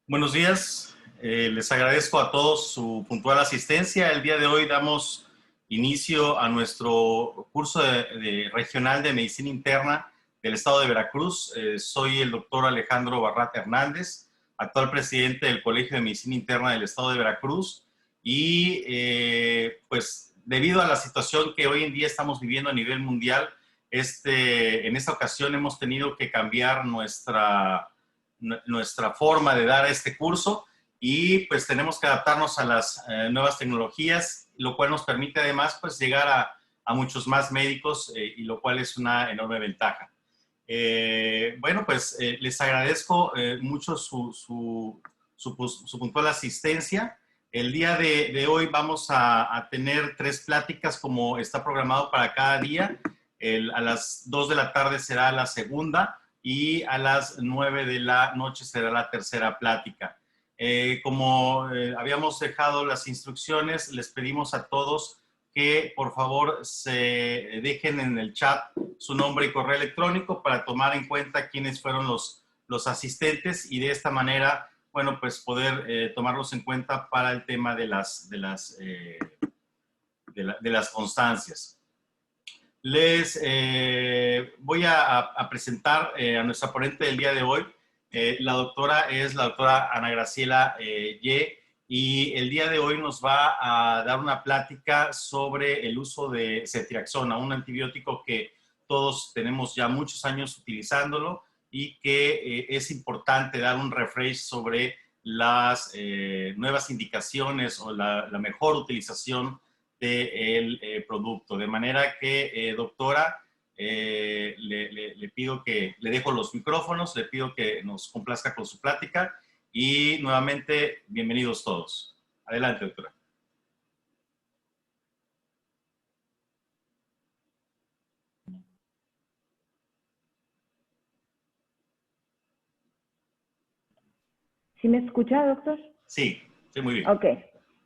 Buenos días, les agradezco a todos su puntual asistencia. El día de hoy damos inicio a nuestro curso regional de medicina interna del estado de Veracruz. Soy el doctor Alejandro Barrata Hernández, actual presidente del Colegio de Medicina Interna del estado de Veracruz y pues debido a la situación que hoy en día estamos viviendo a nivel mundial, en esta ocasión hemos tenido que cambiar nuestra forma de dar este curso y pues tenemos que adaptarnos a las nuevas tecnologías, lo cual nos permite además pues llegar a muchos más médicos y lo cual es una enorme ventaja. Bueno, pues les agradezco mucho su puntual asistencia. El día de hoy vamos a tener 3 pláticas como está programado para cada día. A las 2 de la tarde será la segunda y a las 9 de la noche será la tercera plática. Como habíamos dejado las instrucciones, les pedimos a todos que por favor se dejen en el chat su nombre y correo electrónico para tomar en cuenta quiénes fueron los asistentes y de esta manera, bueno, pues poder tomarlos en cuenta para el tema de las constancias. Les voy a presentar a nuestra ponente del día de hoy. La doctora es la doctora Ana Graciela Ye, y el día de hoy nos va a dar una plática sobre el uso de ceftriaxona, un antibiótico que todos tenemos ya muchos años utilizándolo y que es importante dar un refresh sobre las nuevas indicaciones o la mejor utilización del producto. De manera que, doctora, le pido que le dejo los micrófonos, le pido que nos complazca con su plática y nuevamente bienvenidos todos. Adelante, doctora. ¿Sí me escucha, doctor? Sí, sí, muy bien. Ok.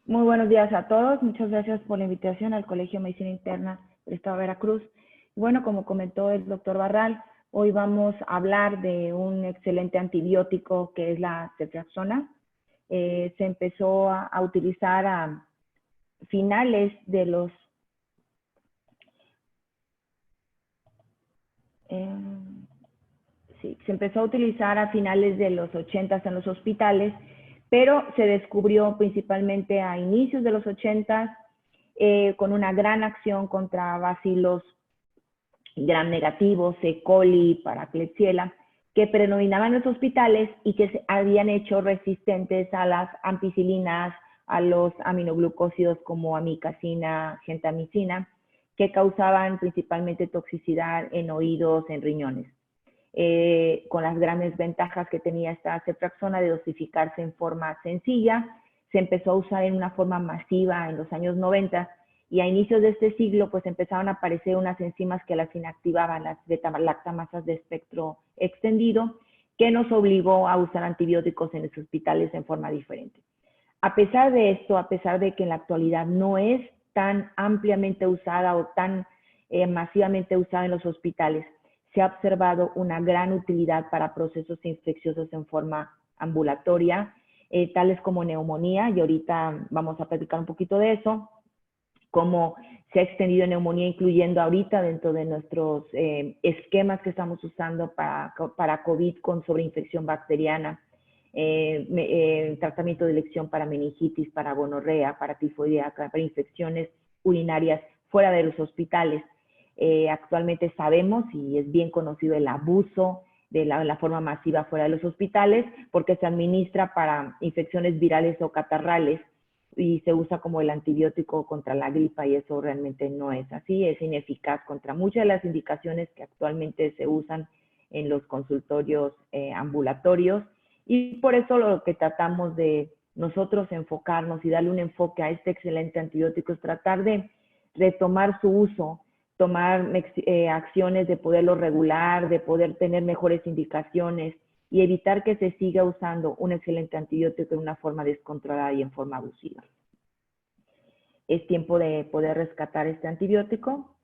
Muy buenos días a todos. Muchas gracias por la invitación al Colegio de Medicina Interna del Estado de Veracruz. Bueno, como comentó el doctor Barral, hoy vamos a hablar de un excelente antibiótico que es la ceftriaxona. Se empezó a utilizar a finales de los... Sí, se empezó a utilizar a finales de los 80 en los hospitales, pero se descubrió principalmente a inicios de los 80 con una gran acción contra bacilos gram negativos, E. coli, para Klebsiella, que predominaban en los hospitales y que se habían hecho resistentes a las ampicilinas, a los aminoglucósidos como amicacina, gentamicina, que causaban principalmente toxicidad en oídos, en riñones. Con las grandes ventajas que tenía esta ceftriaxona de dosificarse en forma sencilla, se empezó a usar en una forma masiva en los años 90 y a inicios de este siglo pues empezaron a aparecer unas enzimas que las inactivaban, las beta-lactamasas de espectro extendido, que nos obligó a usar antibióticos en los hospitales en forma diferente. A pesar de esto, a pesar de que en la actualidad no es tan ampliamente usada o tan masivamente usada en los hospitales, se ha observado una gran utilidad para procesos infecciosos en forma ambulatoria, tales como neumonía, y ahorita vamos a platicar un poquito de eso, cómo se ha extendido en neumonía, incluyendo ahorita dentro de nuestros esquemas que estamos usando para COVID con sobreinfección bacteriana, tratamiento de elección para meningitis, para gonorrea, para tifoidea, para infecciones urinarias fuera de los hospitales. Actualmente sabemos y es bien conocido el abuso de la forma masiva fuera de los hospitales porque se administra para infecciones virales o catarrales y se usa como el antibiótico contra la gripa y eso realmente no es así, es ineficaz contra muchas de las indicaciones que actualmente se usan en los consultorios ambulatorios y por eso lo que tratamos de nosotros enfocarnos y darle un enfoque a este excelente antibiótico es tratar de retomar su uso, tomar acciones de poderlo regular, de poder tener mejores indicaciones y evitar que se siga usando un excelente antibiótico de una forma descontrolada y en forma abusiva. Es tiempo de poder rescatar este antibiótico.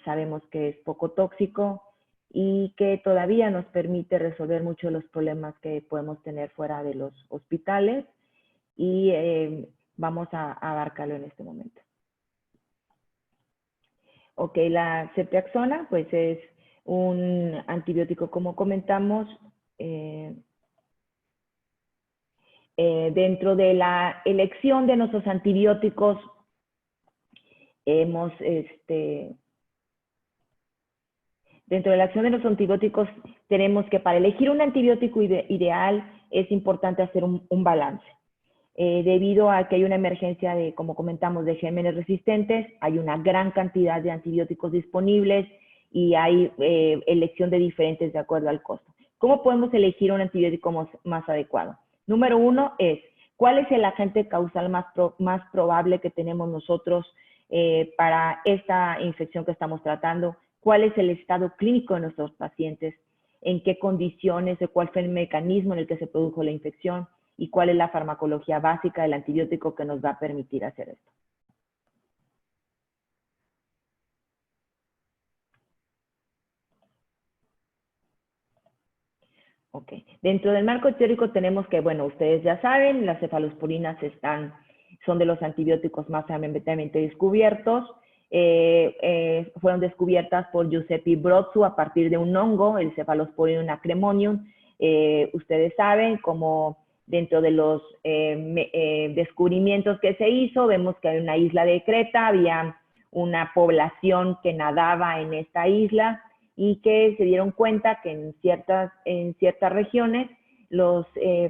Sabemos que es poco tóxico, y que todavía nos permite resolver muchos de los problemas que podemos tener fuera de los hospitales y vamos a abarcarlo en este momento. Ok, la ceftriaxona pues es un antibiótico, como comentamos, dentro de la elección de nuestros antibióticos dentro de la acción de los antibióticos tenemos que para elegir un antibiótico ideal es importante hacer un balance. Debido a que hay una emergencia de, como comentamos, de gérmenes resistentes, hay una gran cantidad de antibióticos disponibles y hay elección de diferentes de acuerdo al costo. ¿Cómo podemos elegir un antibiótico más adecuado? Número uno es, ¿cuál es el agente causal más probable que tenemos nosotros para esta infección que estamos tratando? ¿Cuál es el estado clínico de nuestros pacientes? ¿En qué condiciones? ¿Cuál fue el mecanismo en el que se produjo la infección? ¿Y cuál es la farmacología básica del antibiótico que nos va a permitir hacer esto? Ok. Dentro del marco teórico tenemos que, bueno, ustedes ya saben, las cefalosporinas son de los antibióticos más ampliamente descubiertos. Fueron descubiertas por Giuseppe Brozzu a partir de un hongo, el Cephalosporinum acremonium. Ustedes saben, como dentro de los descubrimientos que se hizo, vemos que hay una isla de Creta, había una población que nadaba en esta isla y que se dieron cuenta que en ciertas regiones los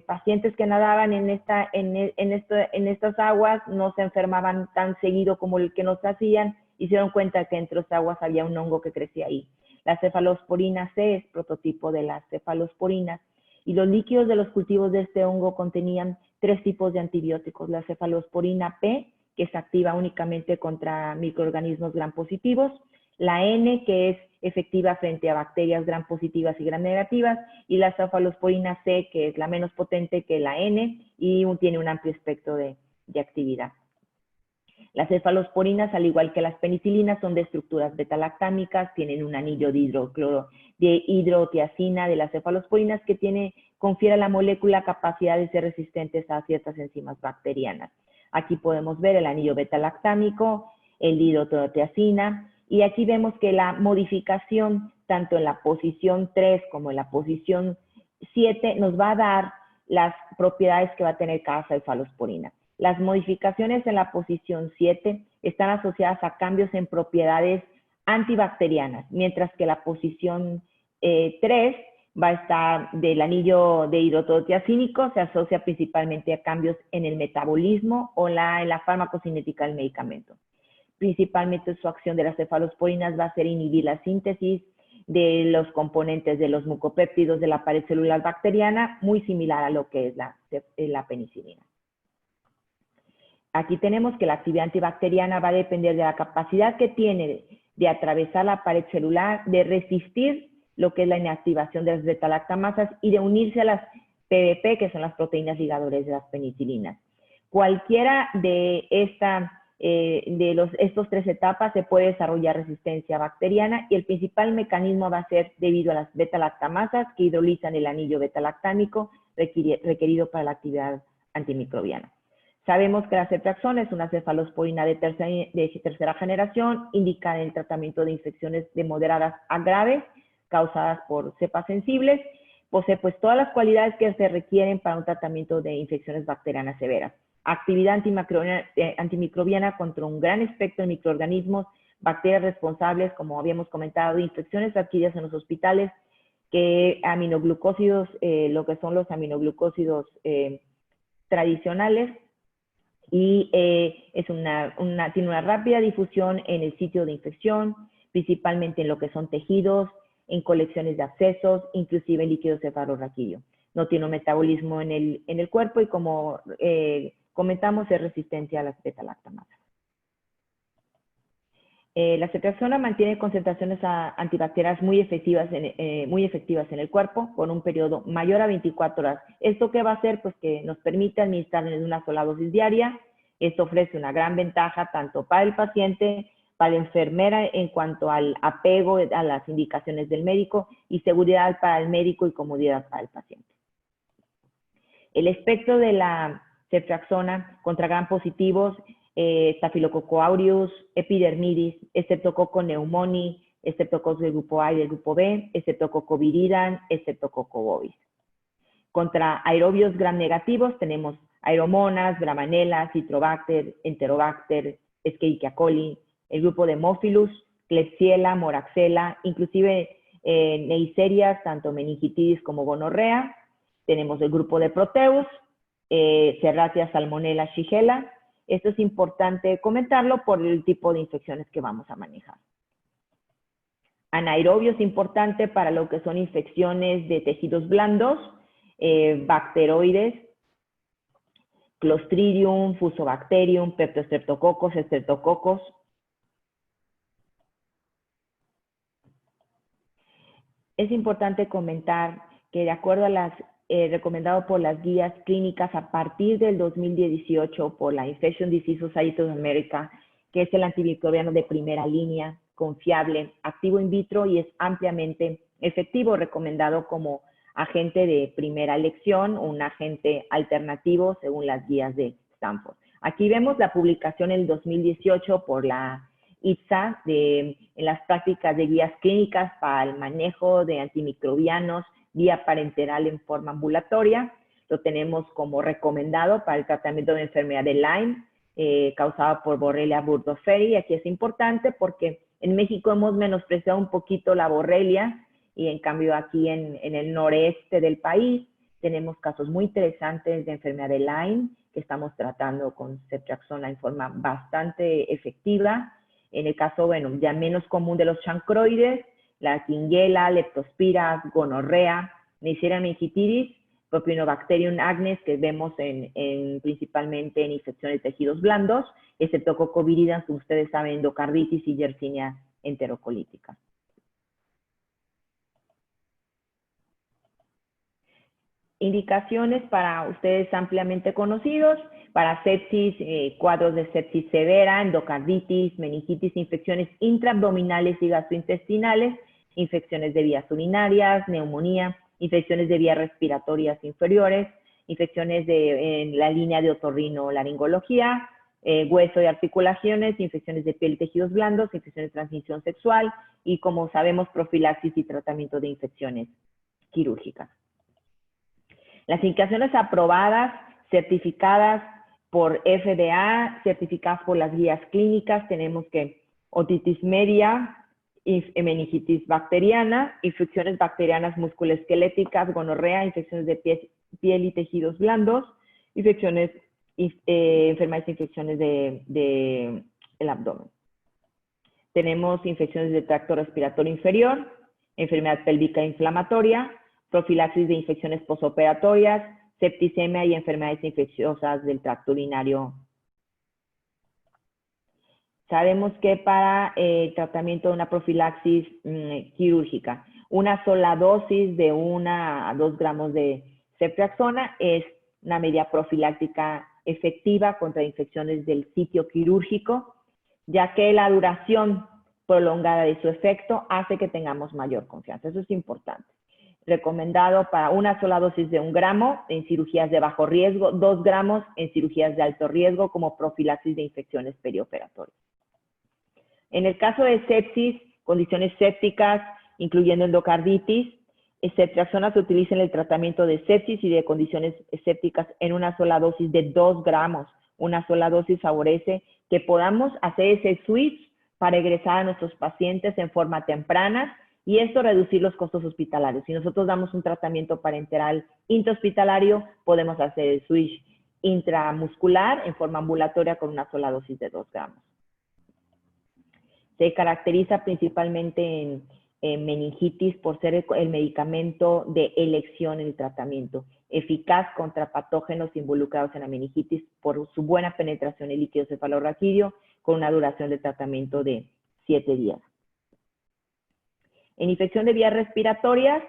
pacientes que nadaban en estas aguas no se enfermaban tan seguido como el que nos hacían y se dieron cuenta que entre las aguas había un hongo que crecía ahí. La cefalosporina C es prototipo de las cefalosporinas y los líquidos de los cultivos de este hongo contenían 3 tipos de antibióticos. La cefalosporina P, que se activa únicamente contra microorganismos gram positivos, la N, que es efectiva frente a bacterias gram positivas y gram negativas, y la cefalosporina C, que es la menos potente que la N y tiene un amplio espectro de actividad. Las cefalosporinas, al igual que las penicilinas, son de estructuras beta-lactámicas, tienen un anillo de hidrotiazina de las cefalosporinas que confiere a la molécula capacidad de ser resistentes a ciertas enzimas bacterianas. Aquí podemos ver el anillo beta-lactámico, el hidrotiazina, y aquí vemos que la modificación, tanto en la posición 3 como en la posición 7, nos va a dar las propiedades que va a tener cada cefalosporina. Las modificaciones en la posición 7 están asociadas a cambios en propiedades antibacterianas, mientras que la posición 3 va a estar del anillo de hidrotiazínico, se asocia principalmente a cambios en el metabolismo o en la farmacocinética del medicamento. Principalmente su acción de las cefalosporinas va a ser inhibir la síntesis de los componentes de los mucopéptidos de la pared celular bacteriana, muy similar a lo que es la penicilina. Aquí tenemos que la actividad antibacteriana va a depender de la capacidad que tiene de atravesar la pared celular, de resistir lo que es la inactivación de las beta-lactamasas y de unirse a las PDP, que son las proteínas ligadoras de las penicilinas. Cualquiera de estos 3 etapas se puede desarrollar resistencia bacteriana y el principal mecanismo va a ser debido a las beta-lactamasas que hidrolizan el anillo beta-lactámico requerido para la actividad antimicrobiana. Sabemos que la ceftriaxona es una cefalosporina de tercera generación, indicada en el tratamiento de infecciones de moderadas a graves causadas por cepas sensibles. Posee pues todas las cualidades que se requieren para un tratamiento de infecciones bacterianas severas. Actividad antimicrobiana contra un gran espectro de microorganismos, bacterias responsables, como habíamos comentado, de infecciones adquiridas en los hospitales, que aminoglucósidos, lo que son los aminoglucósidos tradicionales, y tiene una rápida difusión en el sitio de infección, principalmente en lo que son tejidos, en colecciones de abscesos, inclusive en líquido cefalorraquídeo. No tiene un metabolismo en el cuerpo y como comentamos es resistente a las beta-lactamasas. La ceftriaxona mantiene concentraciones antibacterianas muy efectivas en el cuerpo por un periodo mayor a 24 horas. ¿Esto qué va a hacer? Pues que nos permite administrar en una sola dosis diaria. Esto ofrece una gran ventaja tanto para el paciente para la enfermera en cuanto al apego a las indicaciones del médico y seguridad para el médico y comodidad para el paciente. El espectro de la ceftriaxona contra gram positivos, Staphylococcus aureus, epidermidis, Streptococcus pneumoniae, Streptococcus del grupo A y del grupo B, Streptococcus viridans, Streptococcus bovis. Contra aerobios gram negativos tenemos Aeromonas, Bramanella, Citrobacter, Enterobacter, Escherichia coli, el grupo de Haemophilus, Klebsiella, Moraxella, inclusive Neisseria, tanto meningitis como gonorrea. Tenemos el grupo de Proteus, Serratia, Salmonella, Shigella. Esto es importante comentarlo por el tipo de infecciones que vamos a manejar. Anaerobio es importante para lo que son infecciones de tejidos blandos, bacteroides, Clostridium, Fusobacterium, Peptostreptococcus, Streptococcus. Es importante comentar que de acuerdo a las recomendado por las guías clínicas a partir del 2018 por la Infectious Disease Society of America, que es el antimicrobiano de primera línea, confiable, activo in vitro y es ampliamente efectivo, recomendado como agente de primera elección o un agente alternativo según las guías de Stanford. Aquí vemos la publicación en el 2018 por la IPSA en las prácticas de guías clínicas para el manejo de antimicrobianos vía parenteral en forma ambulatoria. Lo tenemos como recomendado para el tratamiento de enfermedad de Lyme, causada por Borrelia burgdorferi. Aquí es importante porque en México hemos menospreciado un poquito la Borrelia y en cambio aquí en el noreste del país tenemos casos muy interesantes de enfermedad de Lyme que estamos tratando con ceftriaxona en forma bastante efectiva. En el caso, bueno, ya menos común de los chancroides, la Shigella, Leptospira, gonorrea, Neisseria meningitidis, Propionibacterium agnes, que vemos principalmente en infecciones de tejidos blandos, Streptococcus viridans, como ustedes saben, endocarditis y Yersinia enterocolítica. Indicaciones para ustedes ampliamente conocidos, para sepsis, cuadros de sepsis severa, endocarditis, meningitis, infecciones intraabdominales y gastrointestinales, infecciones de vías urinarias, neumonía, infecciones de vías respiratorias inferiores, infecciones en la línea de otorrinolaringología, hueso y articulaciones, infecciones de piel y tejidos blandos, infecciones de transmisión sexual y, como sabemos, profilaxis y tratamiento de infecciones quirúrgicas. Las indicaciones aprobadas, certificadas por FDA, certificadas por las guías clínicas, tenemos que otitis media, meningitis bacteriana, infecciones bacterianas musculoesqueléticas, gonorrea, infecciones de piel y tejidos blandos, infecciones, enfermedades e infecciones del abdomen. Tenemos infecciones del tracto respiratorio inferior, enfermedad pélvica inflamatoria, profilaxis de infecciones posoperatorias, septicemia y enfermedades infecciosas del tracto urinario. Sabemos que para el tratamiento de una profilaxis quirúrgica, una sola dosis de 1 a 2 gramos de ceftriaxona es una medida profiláctica efectiva contra infecciones del sitio quirúrgico, ya que la duración prolongada de su efecto hace que tengamos mayor confianza. Eso es importante. Recomendado para una sola dosis de 1 gramo en cirugías de bajo riesgo, 2 gramos en cirugías de alto riesgo como profilaxis de infecciones perioperatorias. En el caso de sepsis, condiciones sépticas, incluyendo endocarditis, ceftriaxona se utiliza en el tratamiento de sepsis y de condiciones sépticas en una sola dosis de 2 gramos. Una sola dosis favorece que podamos hacer ese switch para egresar a nuestros pacientes en forma temprana y esto reducir los costos hospitalarios. Si nosotros damos un tratamiento parenteral intrahospitalario, podemos hacer el switch intramuscular en forma ambulatoria con una sola dosis de 2 gramos. Se caracteriza principalmente en meningitis por ser el medicamento de elección en el tratamiento, eficaz contra patógenos involucrados en la meningitis por su buena penetración en líquido cefalorraquídeo con una duración de tratamiento de 7 días. En infección de vías respiratorias,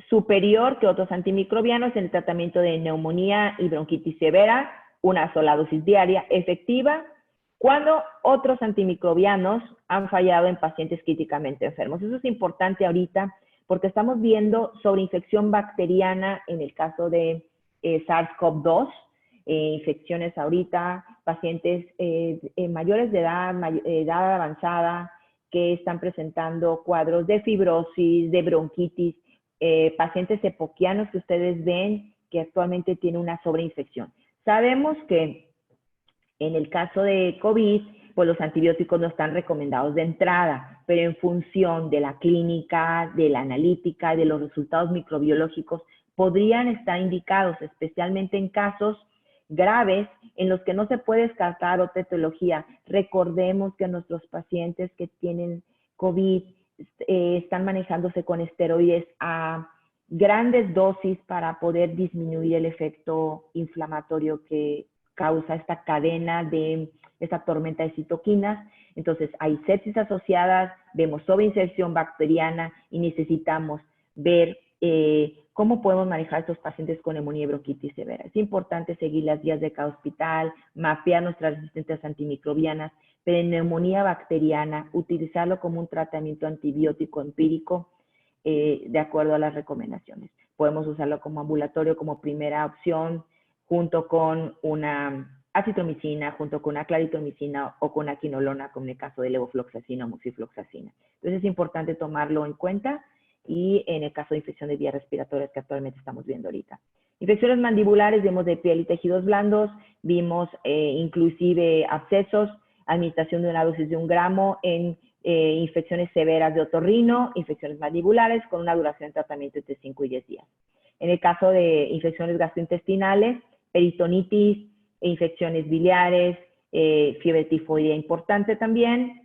superior que otros antimicrobianos en el tratamiento de neumonía y bronquitis severa, una sola dosis diaria efectiva cuando otros antimicrobianos han fallado en pacientes críticamente enfermos. Eso es importante ahorita porque estamos viendo sobreinfección bacteriana en el caso de SARS-CoV-2, infecciones ahorita, pacientes mayores de edad avanzada que están presentando cuadros de fibrosis, de bronquitis, pacientes epoquianos que ustedes ven que actualmente tienen una sobreinfección. Sabemos que en el caso de COVID, pues los antibióticos no están recomendados de entrada, pero en función de la clínica, de la analítica, de los resultados microbiológicos, podrían estar indicados, especialmente en casos graves en los que no se puede descartar otra etiología. Recordemos que nuestros pacientes que tienen COVID están manejándose con esteroides a grandes dosis para poder disminuir el efecto inflamatorio que causa esta cadena de esta tormenta de citoquinas. Entonces, hay sepsis asociadas, vemos sobreinfección bacteriana y necesitamos ver cómo podemos manejar a estos pacientes con neumonía y bronquitis severa. Es importante seguir las guías de cada hospital, mapear nuestras resistencias antimicrobianas, pero en neumonía bacteriana, utilizarlo como un tratamiento antibiótico empírico de acuerdo a las recomendaciones. Podemos usarlo como ambulatorio, como primera opción, junto con una acitromicina, junto con una claritromicina o con una quinolona, como en el caso de levofloxacina o moxifloxacina. Entonces es importante tomarlo en cuenta y en el caso de infección de vías respiratorias que actualmente estamos viendo ahorita. Infecciones mandibulares, vimos de piel y tejidos blandos, vimos inclusive abscesos, administración de una dosis de 1 gramo en infecciones severas de otorrino, infecciones mandibulares con una duración de tratamiento entre 5 y 10 días. En el caso de infecciones gastrointestinales, peritonitis, infecciones biliares, fiebre tifoidea importante también.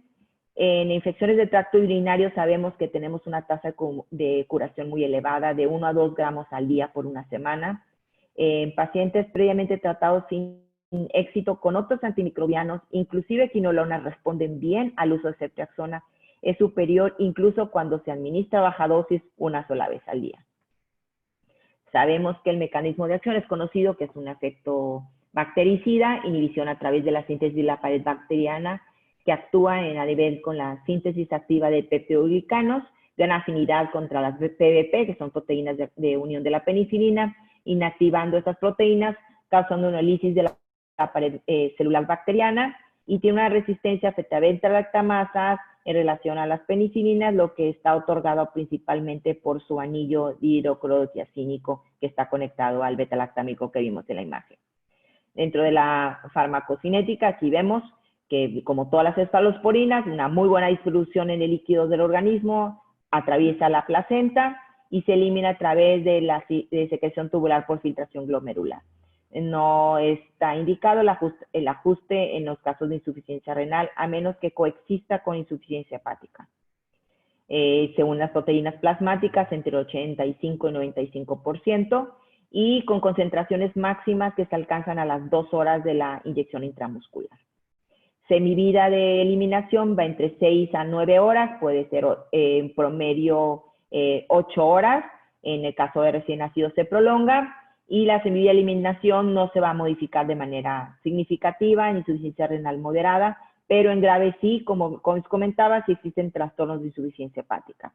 En infecciones de tracto urinario sabemos que tenemos una tasa de curación muy elevada, de 1 a 2 gramos al día por una semana. En pacientes previamente tratados sin éxito con otros antimicrobianos, inclusive quinolonas, responden bien al uso de ceftriaxona. Es superior incluso cuando se administra baja dosis una sola vez al día. Sabemos que el mecanismo de acción es conocido, que es un efecto bactericida, inhibición a través de la síntesis de la pared bacteriana, que actúa a nivel con la síntesis activa de peptidoglicanos, gran afinidad contra las PBP, que son proteínas de unión de la penicilina, inactivando estas proteínas, causando una lisis de la pared celular bacteriana, y tiene una resistencia frente a beta-lactamasas en relación a las penicilinas, lo que está otorgado principalmente por su anillo hidroclorotiazínico que está conectado al beta-lactámico que vimos en la imagen. Dentro de la farmacocinética, aquí vemos que, como todas las cefalosporinas, una muy buena distribución en el líquido del organismo, atraviesa la placenta y se elimina a través de la secreción tubular por filtración glomerular. No está indicado el ajuste en los casos de insuficiencia renal, a menos que coexista con insuficiencia hepática. Según las proteínas plasmáticas, entre 85 y 95%, y con concentraciones máximas que se alcanzan a las 2 horas de la inyección intramuscular. Semivida de eliminación va entre 6 a 9 horas, puede ser en promedio 8 horas, en el caso de recién nacidos se prolonga, y la semivida de eliminación no se va a modificar de manera significativa en insuficiencia renal moderada, pero en grave sí, como comentaba, sí existen trastornos de insuficiencia hepática.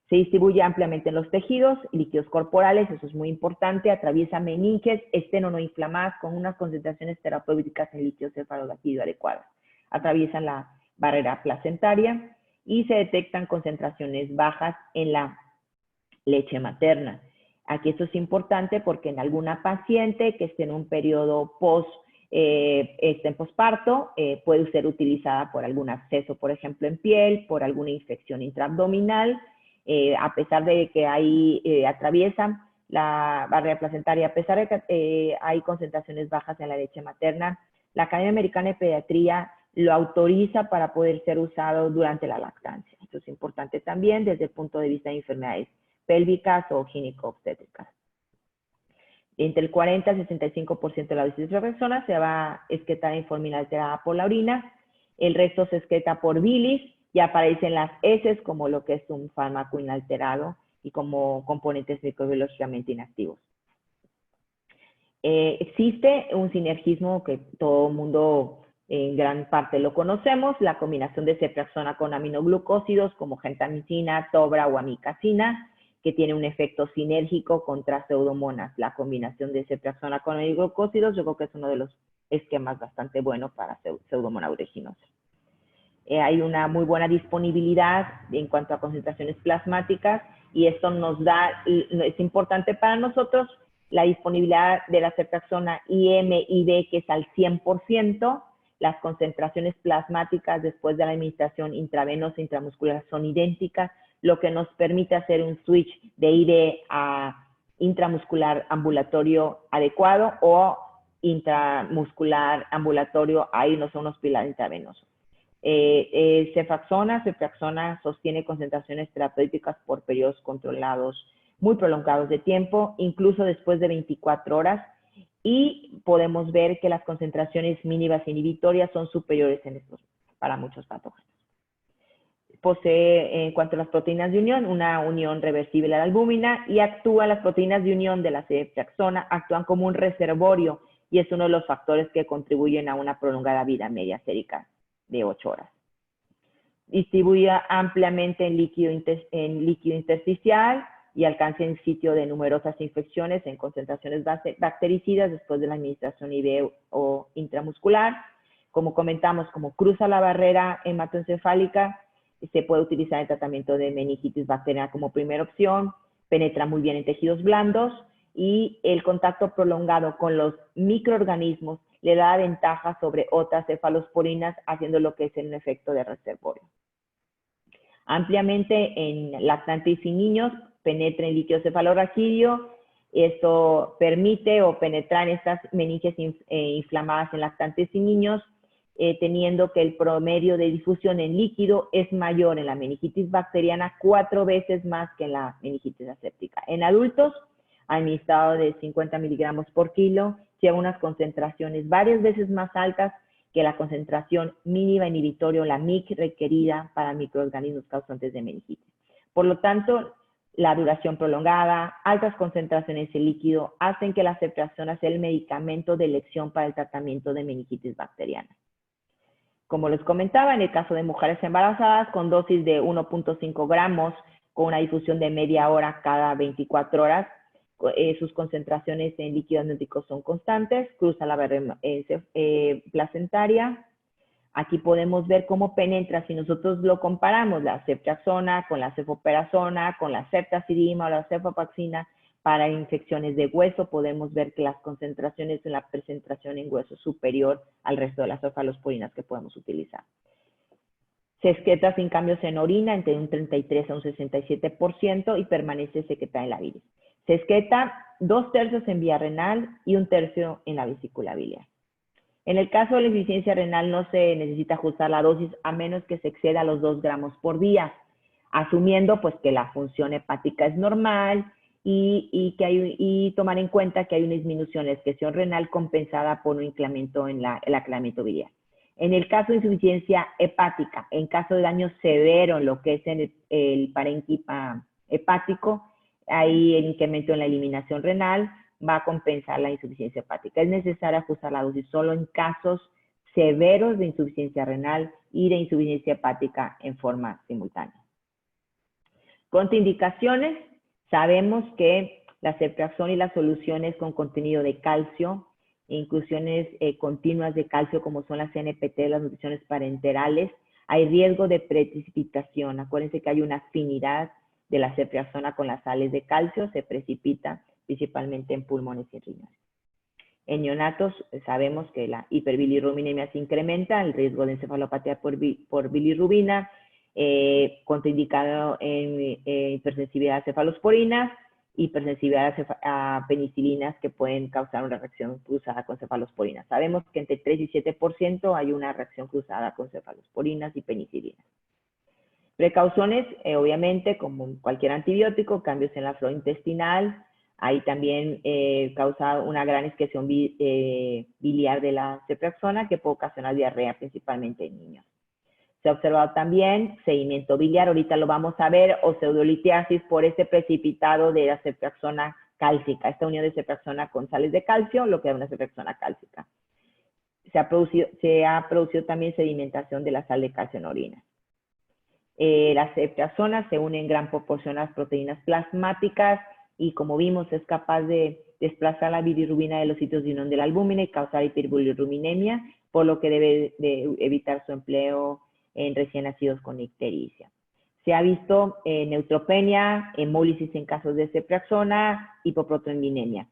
Se distribuye ampliamente en los tejidos y líquidos corporales, eso es muy importante, atraviesa meninges, estén o no inflamadas, con unas concentraciones terapéuticas en líquido cefalorraquídeo adecuadas. Atraviesan la barrera placentaria y se detectan concentraciones bajas en la leche materna. Aquí esto es importante porque en alguna paciente que esté en un periodo en posparto, puede ser utilizada por algún absceso, por ejemplo, en piel, por alguna infección intraabdominal, a pesar de que ahí atraviesan la barrera placentaria, a pesar de que hay concentraciones bajas en la leche materna, la Academia Americana de Pediatría lo autoriza para poder ser usado durante la lactancia. Esto es importante también desde el punto de vista de enfermedades pélvicas o gineco-obstétricas. Entre el 40 y 65% de la dosis de persona se va a excretar en forma inalterada por la orina, el resto se excreta por bilis y aparecen las heces como lo que es un fármaco inalterado y como componentes microbiológicamente inactivos. Existe un sinergismo que todo el mundo en gran parte lo conocemos, la combinación de cepraxona con aminoglucósidos como gentamicina, tobra o amicacina, que tiene un efecto sinérgico contra pseudomonas. La combinación de cepraxona con aminoglucósidos, yo creo que es uno de los esquemas bastante buenos para pseudomonas aeruginosa. Hay una muy buena disponibilidad en cuanto a concentraciones plasmáticas y esto nos da, es importante para nosotros, la disponibilidad de la cepraxona IM y B, que es al 100%, las concentraciones plasmáticas después de la administración intravenosa e intramuscular son idénticas, lo que nos permite hacer un switch de IV a intramuscular ambulatorio adecuado o intramuscular ambulatorio a irnos a un hospital intravenoso. Cepraxona sostiene concentraciones terapéuticas por periodos controlados muy prolongados de tiempo, incluso después de 24 horas, y podemos ver que las concentraciones mínimas inhibitorias son superiores en estos para muchos patógenos. Posee, en cuanto a las proteínas de unión, una unión reversible a la albúmina y las proteínas de unión de la cepraxona actúan como un reservorio y es uno de los factores que contribuyen a una prolongada vida media sérica de 8 horas. Distribuye ampliamente en líquido intersticial y alcanza en sitio de numerosas infecciones en concentraciones bactericidas después de la administración IV o intramuscular. Como comentamos, como cruza la barrera hematoencefálica, se puede utilizar el tratamiento de meningitis bacteriana como primera opción, penetra muy bien en tejidos blandos y el contacto prolongado con los microorganismos le da ventaja sobre otras cefalosporinas, haciendo lo que es un efecto de reservorio. Ampliamente en lactantes y niños, penetra en líquido cefalorraquídeo. Esto permite o penetrar en estas meninges inflamadas en lactantes y niños, teniendo que el promedio de difusión en líquido es mayor en la meningitis bacteriana 4 veces más que en la meningitis aséptica. En adultos, administrado de 50 miligramos por kilo, lleva unas concentraciones varias veces más altas que la concentración mínima inhibitoria o la MIC requerida para microorganismos causantes de meningitis. Por lo tanto, la duración prolongada, altas concentraciones en líquido hacen que la cepraxona sea el medicamento de elección para el tratamiento de meningitis bacteriana. Como les comentaba, en el caso de mujeres embarazadas con dosis de 1.5 gramos con una difusión de media hora cada 24 horas, sus concentraciones en líquido amniótico son constantes, cruza la barrera placentaria. Aquí podemos ver cómo penetra, si nosotros lo comparamos, la cepraxona con la cefoperazona, con la ceftazidima o la cefopaxina, para infecciones de hueso, podemos ver que las concentraciones en la presentación en hueso es superior al resto de las cefalosporinas que podemos utilizar. Se excreta sin cambios en orina entre un 33 a un 67% y permanece secretada en la bilis. Se excreta 2/3 en vía renal y 1/3 en la vesícula biliar. En el caso de la insuficiencia renal no se necesita ajustar la dosis a menos que se exceda los 2 gramos por día, asumiendo pues que la función hepática es normal y tomar en cuenta que hay una disminución en la excreción renal compensada por un incremento en el aclaramiento biliar. En el caso de insuficiencia hepática, en caso de daño severo en lo que es en el parénquima hepático, hay el incremento en la eliminación renal, va a compensar la insuficiencia hepática. Es necesario ajustar la dosis solo en casos severos de insuficiencia renal y de insuficiencia hepática en forma simultánea. Contraindicaciones, sabemos que la cepraxona y las soluciones con contenido de calcio, inclusiones continuas de calcio como son las NPT, las nutriciones parenterales, hay riesgo de precipitación. Acuérdense que hay una afinidad de la cepraxona con las sales de calcio, se precipita principalmente en pulmones y riñones. En neonatos sabemos que la hiperbilirrubinemia se incrementa, el riesgo de encefalopatía por bilirrubina, contraindicado en hipersensibilidad a cefalosporinas, hipersensibilidad a penicilinas que pueden causar una reacción cruzada con cefalosporinas. Sabemos que entre 3 y 7% hay una reacción cruzada con cefalosporinas y penicilinas. Precauciones, obviamente, como cualquier antibiótico, cambios en la flora intestinal, hay también causa una gran excreción biliar de la cepraxona que puede ocasionar diarrea, principalmente en niños. Se ha observado también seguimiento biliar, ahorita lo vamos a ver, o pseudolitiasis por este precipitado de la cepraxona cálcica, esta unión de cepraxona con sales de calcio, lo que da una cepraxona cálcica. se ha producido también sedimentación de la sal de calcio en orina. Las ceftriaxonas se unen en gran proporción a las proteínas plasmáticas y, como vimos, es capaz de desplazar la bilirrubina de los sitios de unión de la albúmina y causar hiperbilirrubinemia, por lo que debe de evitar su empleo en recién nacidos con ictericia. Se ha visto neutropenia, hemólisis en casos de ceftriaxona, hipoproteinemia.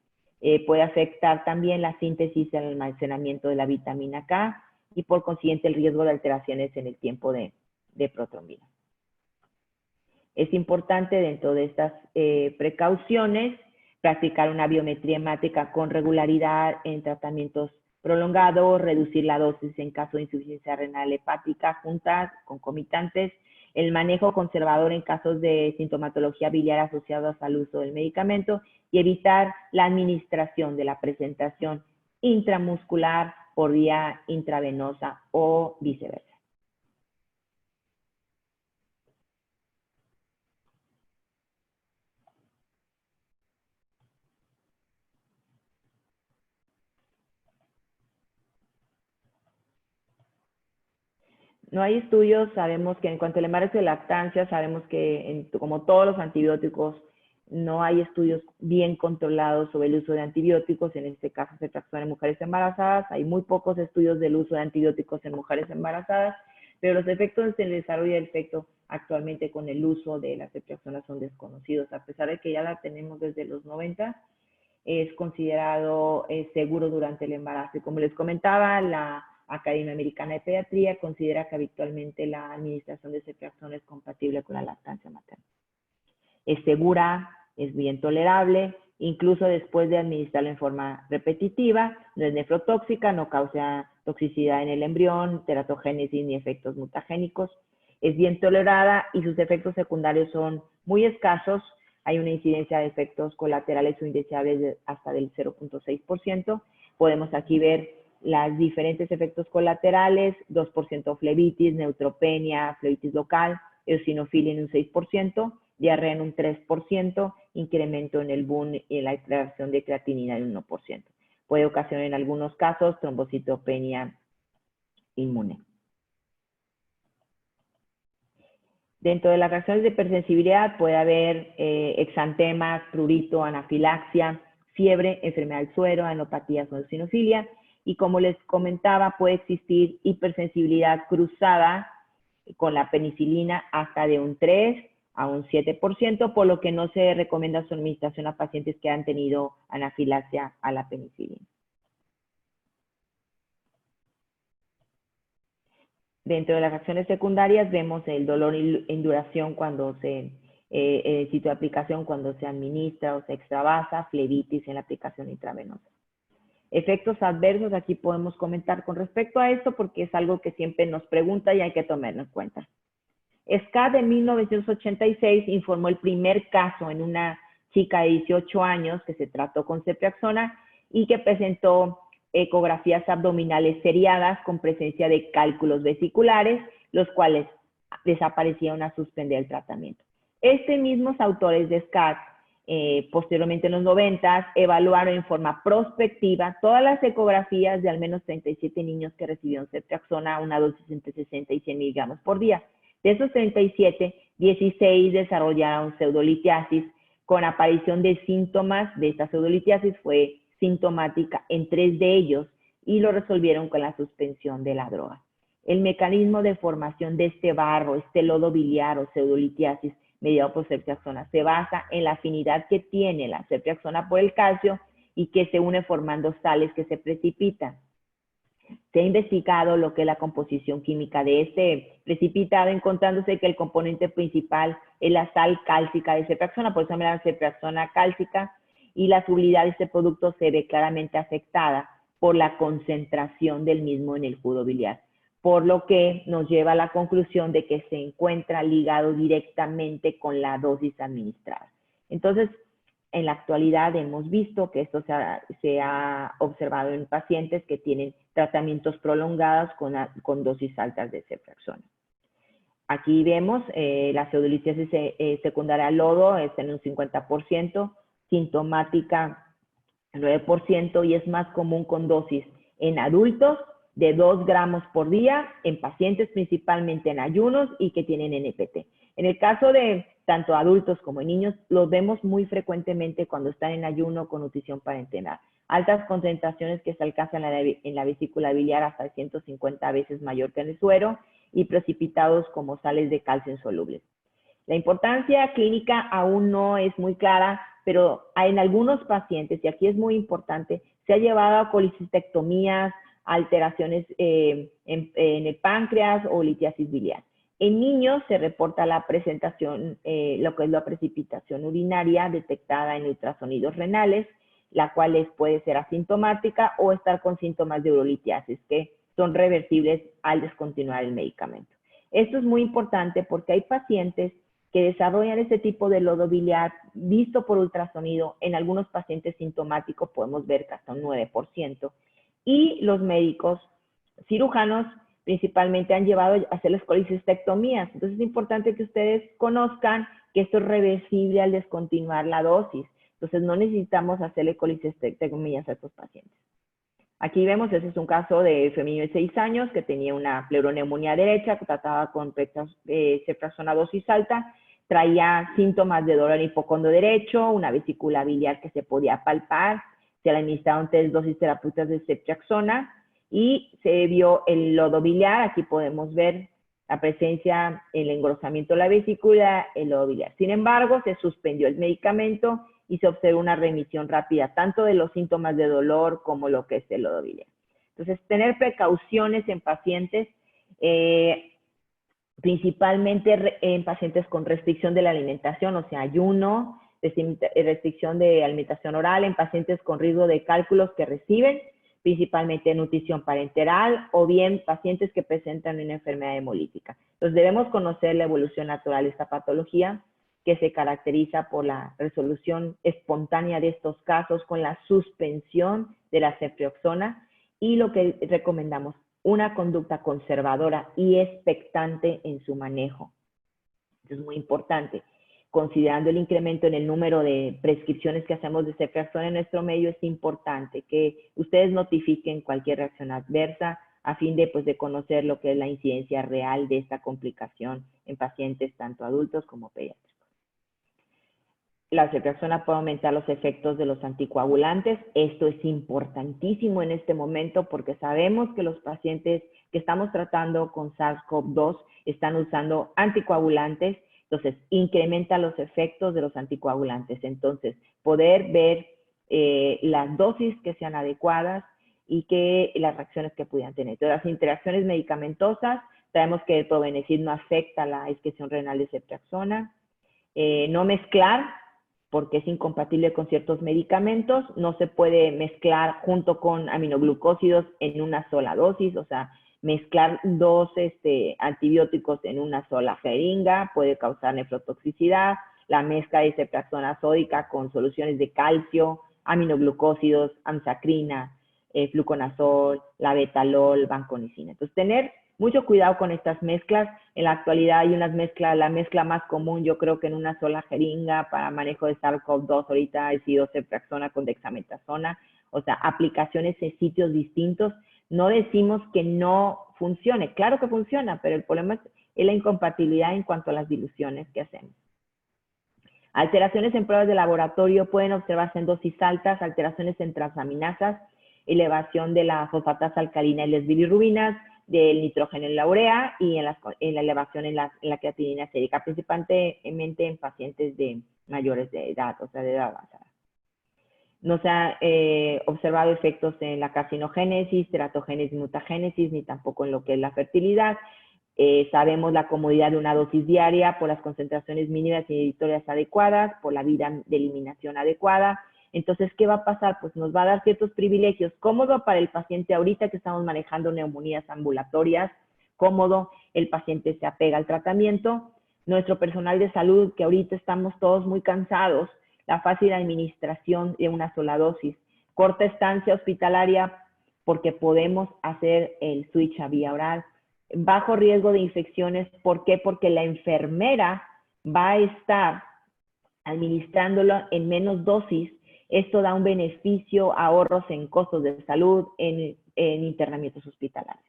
Puede afectar también la síntesis y el almacenamiento de la vitamina K y, por consiguiente, el riesgo de alteraciones en el tiempo de protrombina. Es importante, dentro de estas precauciones, practicar una biometría hemática con regularidad en tratamientos prolongados, reducir la dosis en caso de insuficiencia renal hepática juntas, concomitantes, el manejo conservador en casos de sintomatología biliar asociados al uso del medicamento y evitar la administración de la presentación intramuscular por vía intravenosa o viceversa. No hay estudios, sabemos que en cuanto al embarazo de lactancia, sabemos que como todos los antibióticos, no hay estudios bien controlados sobre el uso de antibióticos, en este caso ceftriaxona en mujeres embarazadas. Hay muy pocos estudios del uso de antibióticos en mujeres embarazadas, pero los efectos en el desarrollo del efecto actualmente con el uso de la ceftriaxona son desconocidos, a pesar de que ya la tenemos desde los 90, es considerado seguro durante el embarazo. Y como les comentaba, la Academia Americana de Pediatría considera que habitualmente la administración de ceftriaxona es compatible con la lactancia materna. Es segura, es bien tolerable, incluso después de administrarla en forma repetitiva, no es nefrotóxica, no causa toxicidad en el embrión, teratogénesis ni efectos mutagénicos, es bien tolerada y sus efectos secundarios son muy escasos. Hay una incidencia de efectos colaterales o indeseables hasta del 0.6%. Podemos aquí ver los diferentes efectos colaterales: 2% flebitis, neutropenia, flebitis local, eosinofilia en un 6%, diarrea en un 3%, incremento en el BUN y en la extracción de creatinina en un 1%. Puede ocasionar en algunos casos trombocitopenia inmune. Dentro de las reacciones de hipersensibilidad puede haber exantemas, prurito, anafilaxia, fiebre, enfermedad del suero, anopatías o eosinofilia. Y como les comentaba, puede existir hipersensibilidad cruzada con la penicilina hasta de un 3 a un 7%, por lo que no se recomienda su administración a pacientes que han tenido anafilaxia a la penicilina. Dentro de las reacciones secundarias vemos el dolor en duración cuando el sitio de aplicación cuando se administra o se extravasa, flebitis en la aplicación intravenosa. Efectos adversos, aquí podemos comentar con respecto a esto porque es algo que siempre nos pregunta y hay que tomarlo en cuenta. SCAD en 1986 informó el primer caso en una chica de 18 años que se trató con ceftriaxona y que presentó ecografías abdominales seriadas con presencia de cálculos vesiculares, los cuales desaparecieron a suspender el tratamiento. Mismos autores de SCAD, posteriormente en los 90, evaluaron en forma prospectiva todas las ecografías de al menos 37 niños que recibieron ceftriaxona a una dosis entre 60 y 100 miligramos por día. De esos 37, 16 desarrollaron pseudolitiasis con aparición de síntomas de esta pseudolitiasis. Fue sintomática en 3 de ellos y lo resolvieron con la suspensión de la droga. El mecanismo de formación de este barro, este lodo biliar o pseudolitiasis mediado por ceftriaxona, se basa en la afinidad que tiene la ceftriaxona por el calcio y que se une formando sales que se precipitan. Se ha investigado lo que es la composición química de este precipitado, encontrándose que el componente principal es la sal cálcica de ceftriaxona, por eso se llama ceftriaxona cálcica, y la solubilidad de este producto se ve claramente afectada por la concentración del mismo en el jugo biliar, por lo que nos lleva a la conclusión de que se encuentra ligado directamente con la dosis administrada. Entonces, en la actualidad hemos visto que esto se ha observado en pacientes que tienen tratamientos prolongados con dosis altas de ceftriaxona. Aquí vemos la pseudolitiasis secundaria al lodo está en un 50%, sintomática 9%, y es más común con dosis en adultos de 2 gramos por día en pacientes principalmente en ayunos y que tienen NPT. En el caso de tanto adultos como niños, los vemos muy frecuentemente cuando están en ayuno con nutrición parenteral. Altas concentraciones que se alcanzan en la vesícula biliar hasta 150 veces mayor que en el suero y precipitados como sales de calcio insolubles. La importancia clínica aún no es muy clara, pero en algunos pacientes, y aquí es muy importante, se ha llevado a colicistectomías, alteraciones en el páncreas o litiasis biliar. En niños se reporta la presentación, lo que es la precipitación urinaria detectada en ultrasonidos renales, la cual puede ser asintomática o estar con síntomas de urolitiasis que son reversibles al descontinuar el medicamento. Esto es muy importante porque hay pacientes que desarrollan este tipo de lodo biliar visto por ultrasonido. En algunos pacientes sintomáticos podemos ver que hasta un 9%. Y los médicos cirujanos principalmente han llevado a hacerles colicistectomías. Entonces es importante que ustedes conozcan que esto es reversible al descontinuar la dosis. Entonces no necesitamos hacerle colicistectomías a estos pacientes. Aquí vemos, ese es un caso de femenino de 6 años que tenía una pleuroneumonía derecha, que trataba con ceftriaxona dosis alta, traía síntomas de dolor en el hipocondo derecho, una vesícula biliar que se podía palpar, se le administraron 3 dosis terapéuticas de ceftriaxona y se vio el lodo biliar. Aquí podemos ver la presencia, el engrosamiento de la vesícula, el lodo biliar. Sin embargo, se suspendió el medicamento y se observó una remisión rápida, tanto de los síntomas de dolor como lo que es el lodo biliar. Entonces, tener precauciones en pacientes, principalmente en pacientes con restricción de la alimentación, o sea, ayuno, restricción de alimentación oral, en pacientes con riesgo de cálculos que reciben, principalmente nutrición parenteral, o bien pacientes que presentan una enfermedad hemolítica. Entonces, debemos conocer la evolución natural de esta patología, que se caracteriza por la resolución espontánea de estos casos con la suspensión de la ceftriaxona, y lo que recomendamos, una conducta conservadora y expectante en su manejo. Eso es muy importante. Considerando el incremento en el número de prescripciones que hacemos de ceftriaxona en nuestro medio, es importante que ustedes notifiquen cualquier reacción adversa a fin de conocer lo que es la incidencia real de esta complicación en pacientes tanto adultos como pediátricos. La ceftriaxona puede aumentar los efectos de los anticoagulantes. Esto es importantísimo en este momento porque sabemos que los pacientes que estamos tratando con SARS-CoV-2 están usando anticoagulantes. Entonces, incrementa los efectos de los anticoagulantes. Entonces, poder ver las dosis que sean adecuadas y las reacciones que pudieran tener. Entonces, las interacciones medicamentosas, sabemos que el probenecid no afecta la excreción renal de ceftriaxona. No mezclar, porque es incompatible con ciertos medicamentos. No se puede mezclar junto con aminoglucósidos en una sola dosis, o sea, mezclar 2 antibióticos en una sola jeringa puede causar nefrotoxicidad. La mezcla de ceftriaxona sódica con soluciones de calcio, aminoglucósidos, amsacrina, fluconazol, labetalol, vancomicina. Entonces, tener mucho cuidado con estas mezclas. En la actualidad hay unas mezclas, la mezcla más común yo creo que en una sola jeringa para manejo de SARS-CoV-2 ahorita ha sido ceftriaxona con dexametasona, o sea, aplicaciones en sitios distintos. No decimos que no funcione, claro que funciona, pero el problema es la incompatibilidad en cuanto a las diluciones que hacemos. Alteraciones en pruebas de laboratorio pueden observarse en dosis altas, alteraciones en transaminasas, elevación de la fosfatasa alcalina y las bilirrubinas, del nitrógeno en la urea y en la elevación en la creatinina sérica, principalmente en pacientes de mayores de edad, o sea, de edad avanzada. No se ha observado efectos en la carcinogénesis, teratogénesis, mutagénesis, ni tampoco en lo que es la fertilidad. Sabemos la comodidad de una dosis diaria por las concentraciones mínimas y editorias adecuadas, por la vía de eliminación adecuada. Entonces, ¿qué va a pasar? Pues nos va a dar ciertos privilegios. Cómodo para el paciente ahorita que estamos manejando neumonías ambulatorias, cómodo, el paciente se apega al tratamiento. Nuestro personal de salud, que ahorita estamos todos muy cansados, la fácil administración de una sola dosis, corta estancia hospitalaria porque podemos hacer el switch a vía oral, bajo riesgo de infecciones. ¿Por qué? Porque la enfermera va a estar administrándolo en menos dosis Esto da un beneficio, ahorros en costos de salud, en internamientos hospitalarios.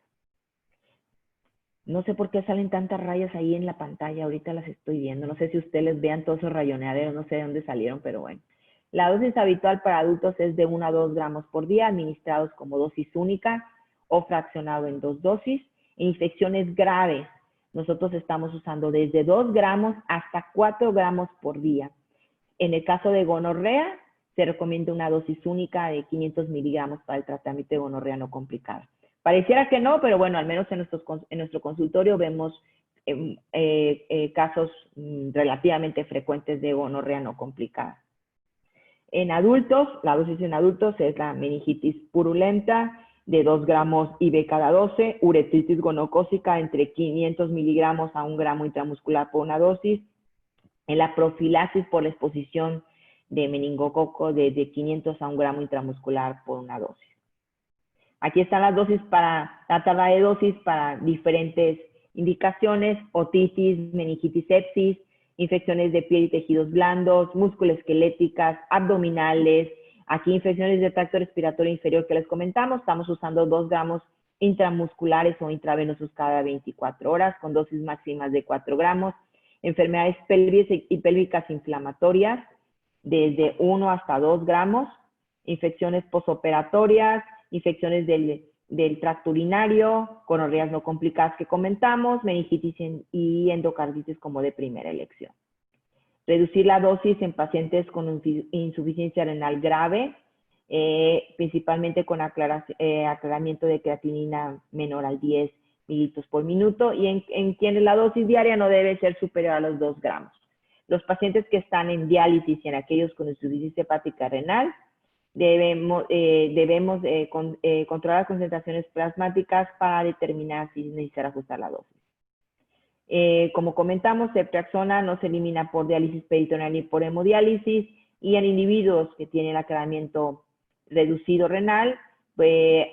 No sé por qué salen tantas rayas ahí en la pantalla, ahorita las estoy viendo. No sé si ustedes les vean todos esos rayoneaderos, no sé de dónde salieron, pero bueno. La dosis habitual para adultos es de 1 a 2 gramos por día, administrados como dosis única o fraccionado en 2 dosis. En infecciones graves, nosotros estamos usando desde 2 gramos hasta 4 gramos por día. En el caso de gonorrea, se recomienda una dosis única de 500 miligramos para el tratamiento de gonorrea no complicada. Pareciera que no, pero bueno, al menos en nuestro consultorio vemos casos relativamente frecuentes de gonorrea no complicada. En adultos, la dosis en adultos es la meningitis purulenta de 2 gramos IV cada 12, uretritis gonocócica entre 500 miligramos a 1 gramo intramuscular por una dosis. En la profilaxis por la exposición de meningococo desde 500 a 1 gramo intramuscular por una dosis. Aquí están las dosis la tabla de dosis para diferentes indicaciones: otitis, meningitis sepsis, infecciones de piel y tejidos blandos, musculoesqueléticas, abdominales. Aquí infecciones del tracto respiratorio inferior que les comentamos, estamos usando 2 gramos intramusculares o intravenosos cada 24 horas con dosis máximas de 4 gramos. Enfermedades pélvicas inflamatorias desde 1 hasta 2 gramos. Infecciones posoperatorias, infecciones del tracto urinario, gonorreas no complicadas que comentamos, meningitis y endocarditis como de primera elección. Reducir la dosis en pacientes con insuficiencia renal grave, principalmente con aclaramiento de creatinina menor al 10 mililitros por minuto, y en quienes la dosis diaria no debe ser superior a los 2 gramos. Los pacientes que están en diálisis y en aquellos con insuficiencia hepática renal, debemos controlar las concentraciones plasmáticas para determinar si es necesario ajustar la dosis. Como comentamos, ceftriaxona no se elimina por diálisis peritoneal ni por hemodiálisis, y en individuos que tienen aclaramiento reducido renal,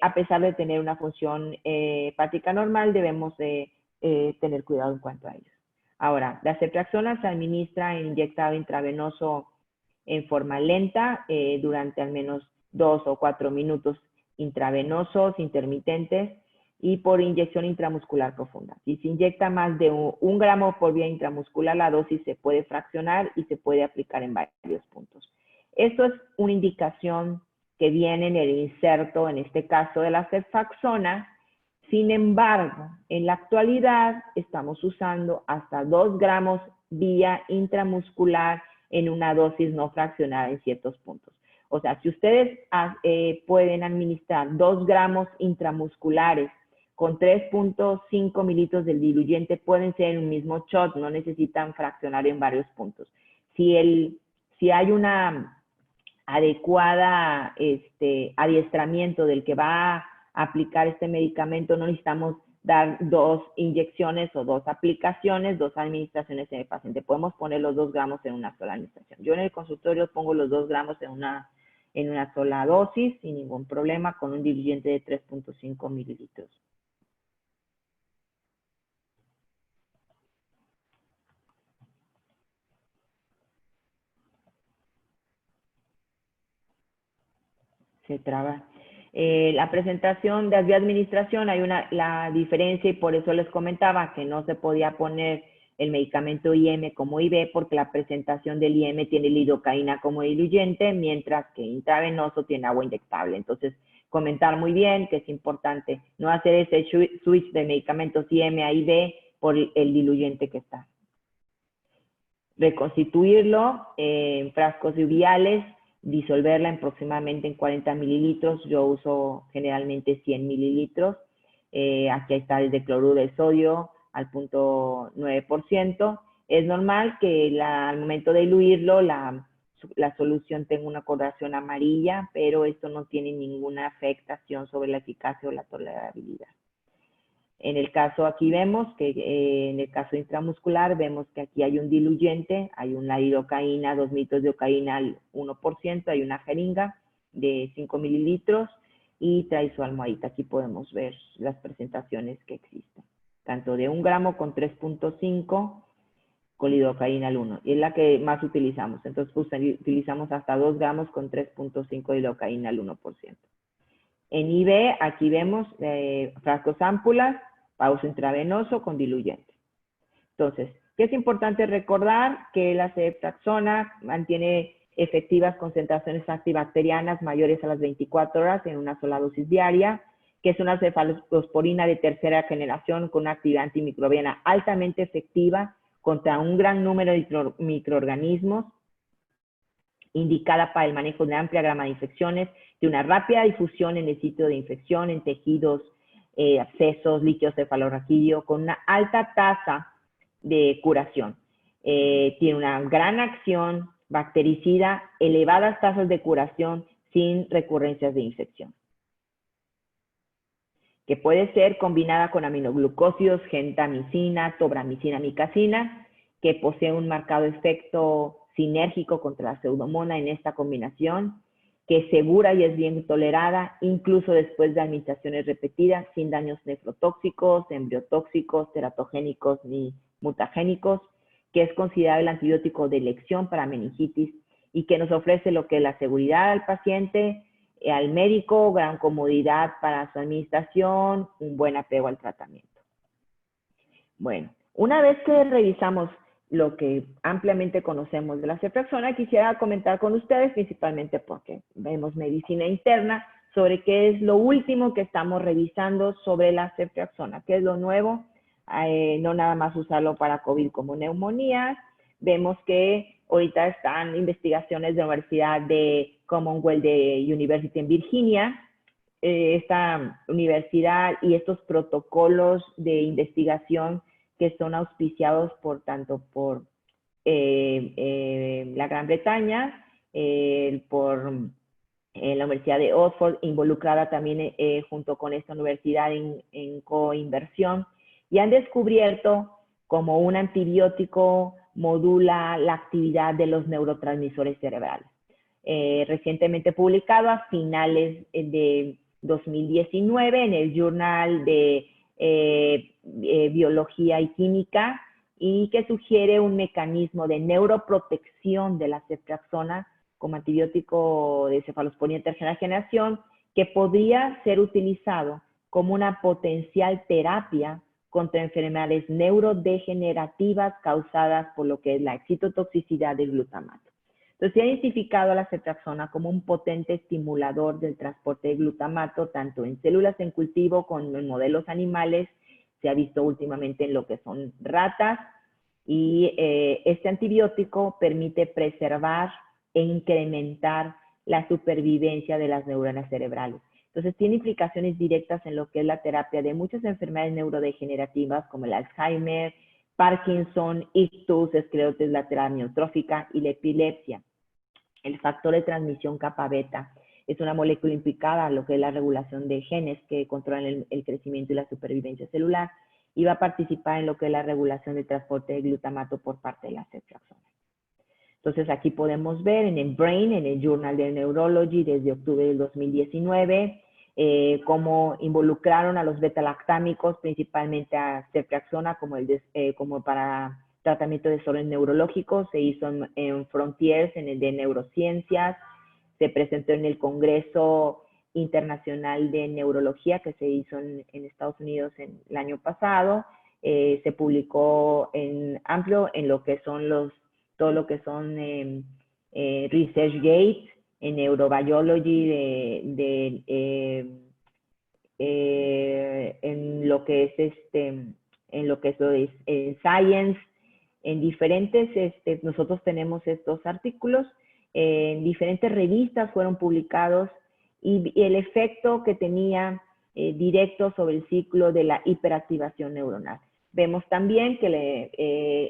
a pesar de tener una función hepática normal, debemos tener cuidado en cuanto a ellos. Ahora, la ceftriaxona se administra en inyectado intravenoso en forma lenta durante al menos 2 o 4 minutos intravenosos, intermitentes, y por inyección intramuscular profunda. Si se inyecta más de 1 gramo por vía intramuscular, la dosis se puede fraccionar y se puede aplicar en varios puntos. Esto es una indicación que viene en el inserto, en este caso de la ceftriaxona. Sin embargo, en la actualidad estamos usando hasta 2 gramos vía intramuscular en una dosis no fraccionada en ciertos puntos. O sea, si ustedes pueden administrar 2 gramos intramusculares con 3.5 mililitros del diluyente, pueden ser en un mismo shot, no necesitan fraccionar en varios puntos. Si hay una adecuada adiestramiento del que va a aplicar este medicamento, no necesitamos dar 2 inyecciones o 2 aplicaciones, 2 administraciones en el paciente. Podemos poner los 2 gramos en una sola administración. Yo en el consultorio pongo los 2 gramos en una sola dosis sin ningún problema, con un diluyente de 3.5 mililitros. Se traba. La presentación de administración, hay la diferencia, y por eso les comentaba que no se podía poner el medicamento IM como IV, porque la presentación del IM tiene lidocaína como diluyente, mientras que intravenoso tiene agua inyectable. Entonces, comentar muy bien que es importante no hacer ese switch de medicamentos IM a IV por el diluyente que está. Reconstituirlo en frascos viales, disolverla aproximadamente en 40 mililitros. Yo uso generalmente 100 mililitros. Aquí está desde cloruro de sodio al 0.9%. Es normal que al momento de diluirlo la solución tenga una coloración amarilla, pero esto no tiene ninguna afectación sobre la eficacia o la tolerabilidad. En el caso aquí vemos que en el caso intramuscular vemos que aquí hay un diluyente, hay una lidocaína, 2 mililitros de lidocaína al 1%, hay una jeringa de 5 mililitros y trae su almohadita. Aquí podemos ver las presentaciones que existen, tanto de 1 gramo con 3.5 con lidocaína al 1, y es la que más utilizamos. Entonces, pues, utilizamos hasta 2 gramos con 3.5 de lidocaína al 1%. En IV, aquí vemos frascos ámpulas, pauso intravenoso con diluyente. Entonces, ¿qué es importante recordar? Que la ceftriaxona mantiene efectivas concentraciones antibacterianas mayores a las 24 horas en una sola dosis diaria, que es una cefalosporina de tercera generación con una actividad antimicrobiana altamente efectiva contra un gran número de microorganismos, indicada para el manejo de amplia gama de infecciones, de una rápida difusión en el sitio de infección, en tejidos, abscesos, líquido cefalorraquídeo, con una alta tasa de curación. Tiene una gran acción bactericida, elevadas tasas de curación sin recurrencias de infección, que puede ser combinada con aminoglucósidos, gentamicina, tobramicina, amicacina, que posee un marcado efecto sinérgico contra la pseudomonas en esta combinación, que es segura y es bien tolerada, incluso después de administraciones repetidas, sin daños nefrotóxicos, embriotóxicos, teratogénicos ni mutagénicos, que es considerado el antibiótico de elección para meningitis y que nos ofrece lo que es la seguridad al paciente, al médico, gran comodidad para su administración, un buen apego al tratamiento. Bueno, una vez que revisamos lo que ampliamente conocemos de la ceftriaxona, quisiera comentar con ustedes, principalmente porque vemos medicina interna, sobre qué es lo último que estamos revisando sobre la ceftriaxona, qué es lo nuevo, no nada más usarlo para COVID como neumonía. Vemos que ahorita están investigaciones de la Universidad de Commonwealth de University en Virginia, esta universidad y estos protocolos de investigación que son auspiciados tanto por la Gran Bretaña, por la Universidad de Oxford, involucrada también junto con esta universidad en coinversión, y han descubierto como un antibiótico modula la actividad de los neurotransmisores cerebrales. Recientemente publicado a finales de 2019 en el Journal de Biología y Química, y que sugiere un mecanismo de neuroprotección de la ceftriaxona como antibiótico de cefalosporina de tercera generación, que podría ser utilizado como una potencial terapia contra enfermedades neurodegenerativas causadas por lo que es la excitotoxicidad del glutamato. Entonces, se ha identificado a la ceftriaxona como un potente estimulador del transporte de glutamato, tanto en células en cultivo como en modelos animales. Se ha visto últimamente en lo que son ratas, y este antibiótico permite preservar e incrementar la supervivencia de las neuronas cerebrales. Entonces, tiene implicaciones directas en lo que es la terapia de muchas enfermedades neurodegenerativas como el Alzheimer, Parkinson, ictus, esclerosis lateral amiotrófica y la epilepsia. El factor de transmisión kappa beta es una molécula implicada en lo que es la regulación de genes que controlan el crecimiento y la supervivencia celular, y va a participar en lo que es la regulación del transporte de glutamato por parte de la ceftriaxona. Entonces, aquí podemos ver en el Brain, en el Journal de Neurology, desde octubre del 2019, cómo involucraron a los beta-lactámicos, principalmente a ceftriaxona, como para tratamiento de desórdenes neurológicos. Se hizo en Frontiers, en el de Neurociencias. Se presentó en el Congreso Internacional de Neurología, que se hizo en Estados Unidos el año pasado. Se publicó en amplio en lo que son todo lo que son ResearchGate, en Neurobiology, en lo que es Science, en diferentes, nosotros tenemos estos artículos, en diferentes revistas fueron publicados, y el efecto que tenía directo sobre el ciclo de la hiperactivación neuronal. Vemos también que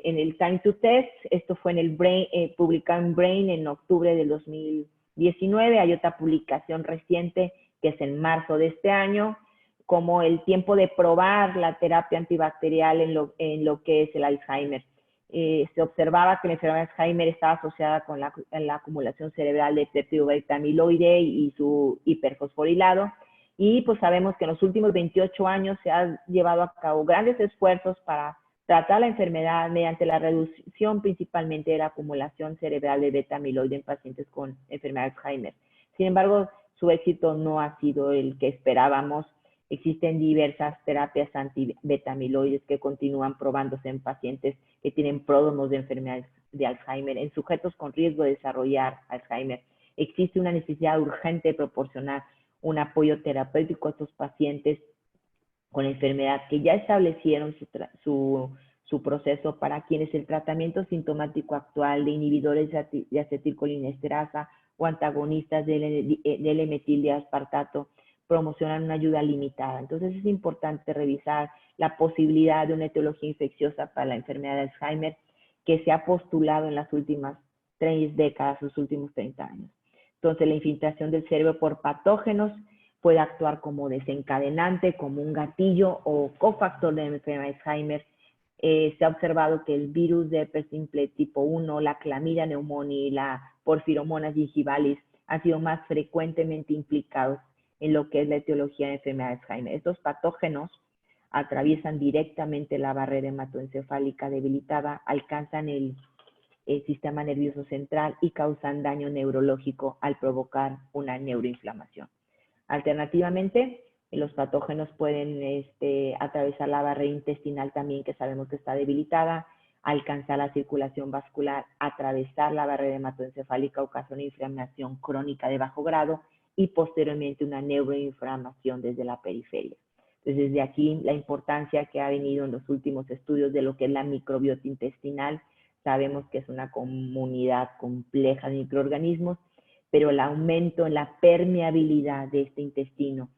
en el Time to Test, esto fue en el Brain, publicado en Brain en octubre del 2019, hay otra publicación reciente que es en marzo de este año, como el tiempo de probar la terapia antibacterial en lo que es el Alzheimer. Se observaba que la enfermedad de Alzheimer estaba asociada con la acumulación cerebral de péptido-beta amiloide y su hiperfosforilado. Y pues sabemos que en los últimos 28 años se han llevado a cabo grandes esfuerzos para tratar la enfermedad mediante la reducción principalmente de la acumulación cerebral de beta-amiloide en pacientes con enfermedad de Alzheimer. Sin embargo, su éxito no ha sido el que esperábamos. Existen diversas terapias anti-beta-amiloides que continúan probándose en pacientes que tienen pródromos de enfermedades de Alzheimer, en sujetos con riesgo de desarrollar Alzheimer. Existe una necesidad urgente de proporcionar un apoyo terapéutico a estos pacientes con enfermedad que ya establecieron su proceso, para quienes el tratamiento sintomático actual de inhibidores de acetilcolinesterasa o antagonistas del L-metildiaspartato promocionan una ayuda limitada. Entonces es importante revisar la posibilidad de una etiología infecciosa para la enfermedad de Alzheimer que se ha postulado en las últimas 3 décadas, los últimos 30 años. Entonces la infiltración del cerebro por patógenos puede actuar como desencadenante, como un gatillo o cofactor de la enfermedad de Alzheimer. Se ha observado que el virus de herpes simple tipo 1, la Chlamydia pneumoniae y la Porphyromonas gingivalis han sido más frecuentemente implicados en lo que es la etiología de enfermedad de Alzheimer. Estos patógenos atraviesan directamente la barrera hematoencefálica debilitada, alcanzan el sistema nervioso central y causan daño neurológico al provocar una neuroinflamación. Alternativamente, los patógenos pueden atravesar la barrera intestinal también, que sabemos que está debilitada, alcanzar la circulación vascular, atravesar la barrera hematoencefálica, ocasionar inflamación crónica de bajo grado y posteriormente una neuroinflamación desde la periferia. Entonces, desde aquí la importancia que ha venido en los últimos estudios de lo que es la microbiota intestinal. Sabemos que es una comunidad compleja de microorganismos, pero el aumento en la permeabilidad de este intestino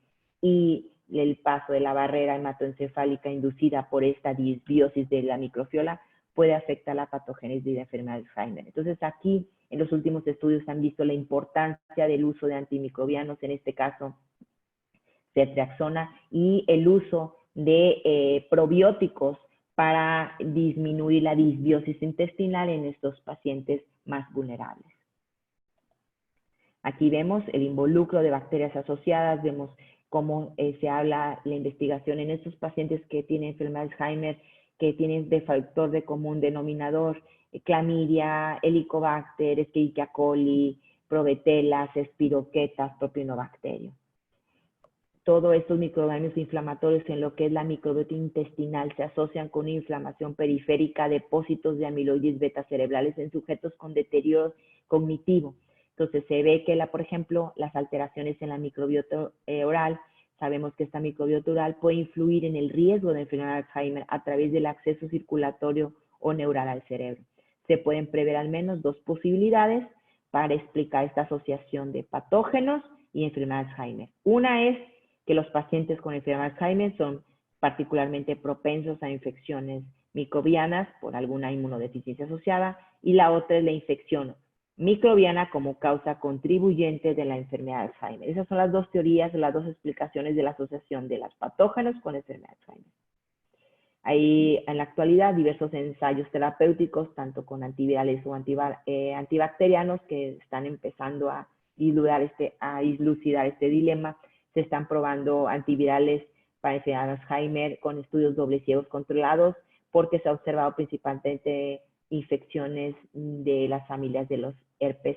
y el paso de la barrera hematoencefálica inducida por esta disbiosis de la microfiora puede afectar la patogénesis de la enfermedad de Alzheimer. Entonces aquí en los últimos estudios han visto la importancia del uso de antimicrobianos, en este caso ceftriaxona, y el uso de probióticos para disminuir la disbiosis intestinal en estos pacientes más vulnerables. Aquí vemos el involucro de bacterias asociadas, vemos cómo se habla la investigación en estos pacientes que tienen enfermedad de Alzheimer, que tienen de factor de común denominador, clamidia, helicobacter, Escherichia coli, probetelas, espiroquetas, propionobacterio. Todos estos microorganismos inflamatorios en lo que es la microbiota intestinal se asocian con inflamación periférica, depósitos de amiloides beta cerebrales en sujetos con deterioro cognitivo. Entonces se ve que, por ejemplo, las alteraciones en la microbiota oral, sabemos que esta microbiota oral puede influir en el riesgo de enfermedad de Alzheimer a través del acceso circulatorio o neural al cerebro. Se pueden prever al menos 2 posibilidades para explicar esta asociación de patógenos y enfermedad de Alzheimer. Una es que los pacientes con enfermedad de Alzheimer son particularmente propensos a infecciones microbianas por alguna inmunodeficiencia asociada, y la otra es la infección microbiana como causa contribuyente de la enfermedad de Alzheimer. Esas son las 2 teorías, las 2 explicaciones de la asociación de los patógenos con enfermedad de Alzheimer. Hay en la actualidad diversos ensayos terapéuticos, tanto con antivirales o antibacterianos, que están empezando a dilucidar este dilema. Se están probando antivirales para enfermedad de Alzheimer con estudios doble ciegos controlados, porque se ha observado principalmente infecciones de las familias de los herpes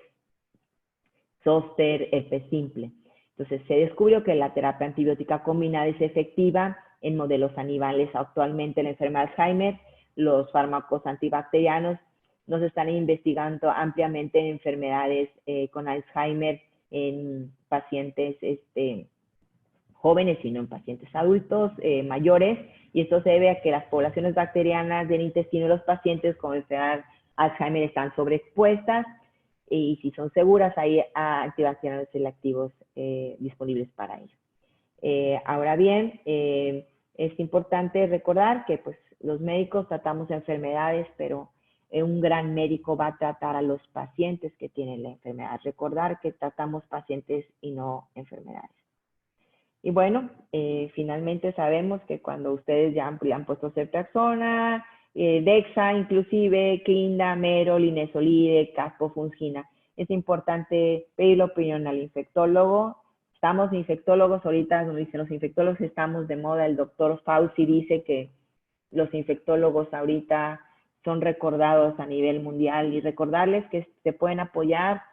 zóster, herpes simple. Entonces se descubrió que la terapia antibiótica combinada es efectiva en modelos animales. Actualmente en la enfermedad de Alzheimer, los fármacos antibacterianos nos están investigando ampliamente en enfermedades con Alzheimer en pacientes jóvenes, sino en pacientes adultos mayores, y esto se debe a que las poblaciones bacterianas del intestino de los pacientes con enfermedad de Alzheimer están sobreexpuestas, y si son seguras hay antibacterianos selectivos disponibles para ello. Ahora bien, es importante recordar que pues, los médicos tratamos enfermedades, pero un gran médico va a tratar a los pacientes que tienen la enfermedad. Recordar que tratamos pacientes y no enfermedades. Y bueno, finalmente sabemos que cuando ustedes ya han puesto ceftriaxona, Dexa, inclusive, Clinda, Mero, Linezolide, Caspofungina, es importante pedir la opinión al infectólogo. Estamos infectólogos ahorita, nos dicen los infectólogos, estamos de moda. El doctor Fauci dice que los infectólogos ahorita son recordados a nivel mundial, y recordarles que se pueden apoyar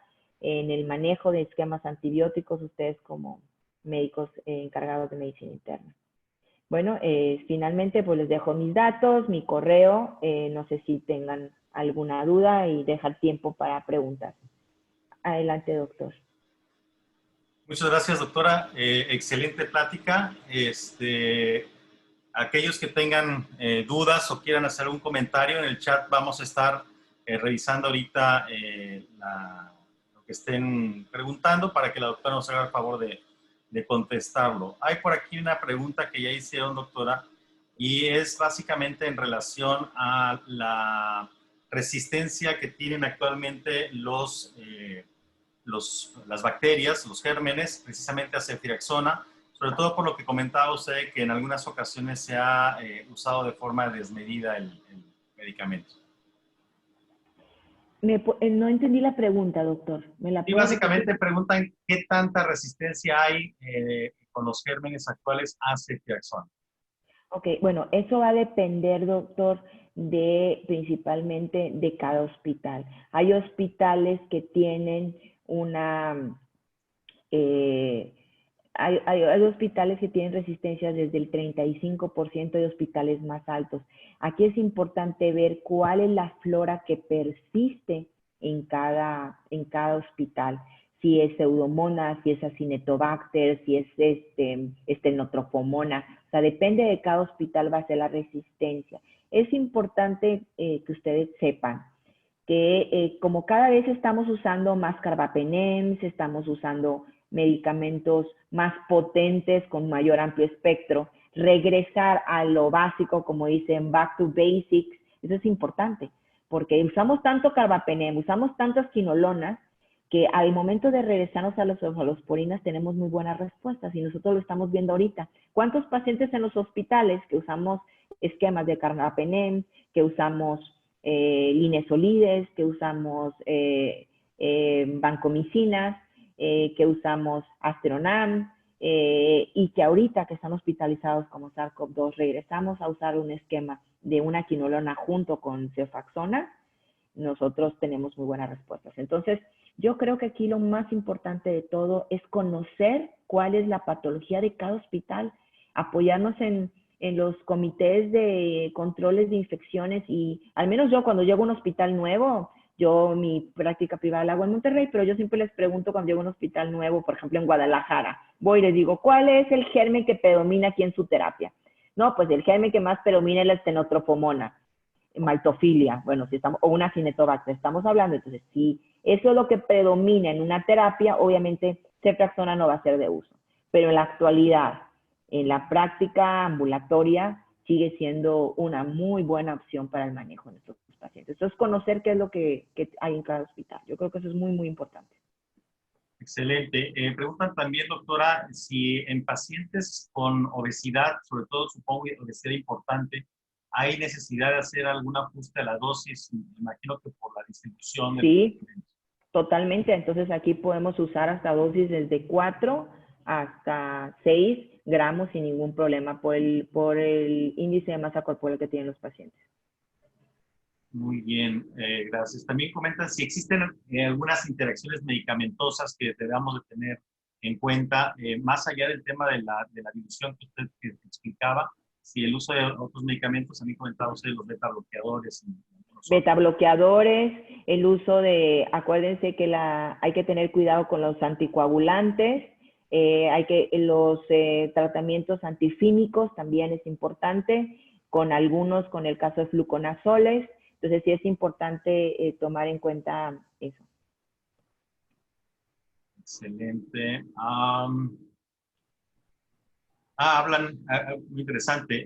en el manejo de esquemas antibióticos ustedes como médicos encargados de medicina interna. Bueno, finalmente pues les dejo mis datos, mi correo, no sé si tengan alguna duda y dejar tiempo para preguntas. Adelante, doctor. Muchas gracias, doctora. Excelente plática. Aquellos que tengan dudas o quieran hacer un comentario en el chat, vamos a estar revisando ahorita lo que estén preguntando para que la doctora nos haga el favor de contestarlo. Hay por aquí una pregunta que ya hicieron, doctora, y es básicamente en relación a la resistencia que tienen actualmente las bacterias, los gérmenes, precisamente a ceftriaxona, sobre todo por lo que comentaba usted, que en algunas ocasiones se ha usado de forma desmedida el medicamento. No entendí la pregunta, doctor. Y básicamente preguntan qué tanta resistencia hay con los gérmenes actuales a ceftriaxona. Ok, bueno, eso va a depender, doctor, principalmente de cada hospital. Hay hospitales que tienen hay hospitales que tienen resistencia desde el 35%, de hospitales más altos. Aquí es importante ver cuál es la flora que persiste en cada hospital. Si es Pseudomonas, si es Acinetobacter, si es Stenotrophomonas. O sea, depende de cada hospital va a ser la resistencia. Es importante que ustedes sepan que como cada vez estamos usando más carbapenems, estamos usando medicamentos más potentes con mayor amplio espectro, regresar a lo básico, como dicen, back to basics, eso es importante, porque usamos tanto carbapenem, usamos tantas quinolonas, que al momento de regresarnos a las cefalosporinas tenemos muy buenas respuestas, y nosotros lo estamos viendo ahorita. ¿Cuántos pacientes en los hospitales que usamos esquemas de carbapenem, que usamos linesolides, que usamos vancomicinas, que usamos Asteronam, y que ahorita que están hospitalizados como SARS-CoV-2 regresamos a usar un esquema de una quinolona junto con cefaxona, nosotros tenemos muy buenas respuestas. Entonces, yo creo que aquí lo más importante de todo es conocer cuál es la patología de cada hospital, apoyarnos en los comités de controles de infecciones, y al menos yo cuando llego a un hospital nuevo, yo mi práctica privada la hago en Monterrey, pero yo siempre les pregunto cuando llego a un hospital nuevo, por ejemplo en Guadalajara, voy y les digo, ¿cuál es el germen que predomina aquí en su terapia? No, pues el germen que más predomina es la Stenotrophomonas, maltofilia, bueno, si estamos, o una Acinetobacter, estamos hablando. Entonces, si eso es lo que predomina en una terapia, obviamente ceftriaxona no va a ser de uso, pero en la actualidad, en la práctica ambulatoria, sigue siendo una muy buena opción para el manejo de nuestros pacientes. Entonces, conocer qué es lo que hay en cada hospital. Yo creo que eso es muy, muy importante. Excelente. Preguntan también, doctora, si en pacientes con obesidad, sobre todo supongo obesidad importante, ¿hay necesidad de hacer algún ajuste a la dosis? Me imagino que por la distribución. Sí, totalmente. Entonces aquí podemos usar hasta dosis desde 4 hasta 6 gramos sin ningún problema por el índice de masa corporal que tienen los pacientes. Muy bien, gracias. También comentan si existen algunas interacciones medicamentosas que debamos de tener en cuenta, más allá del tema de la dilución que usted explicaba, si el uso de otros medicamentos, también comentaba usted los beta bloqueadores. Beta bloqueadores, el uso de, acuérdense que hay que tener cuidado con los anticoagulantes, los tratamientos antifímicos también es importante, con el caso de fluconazoles. Entonces sí es importante tomar en cuenta eso. Excelente. Hablan, muy interesante,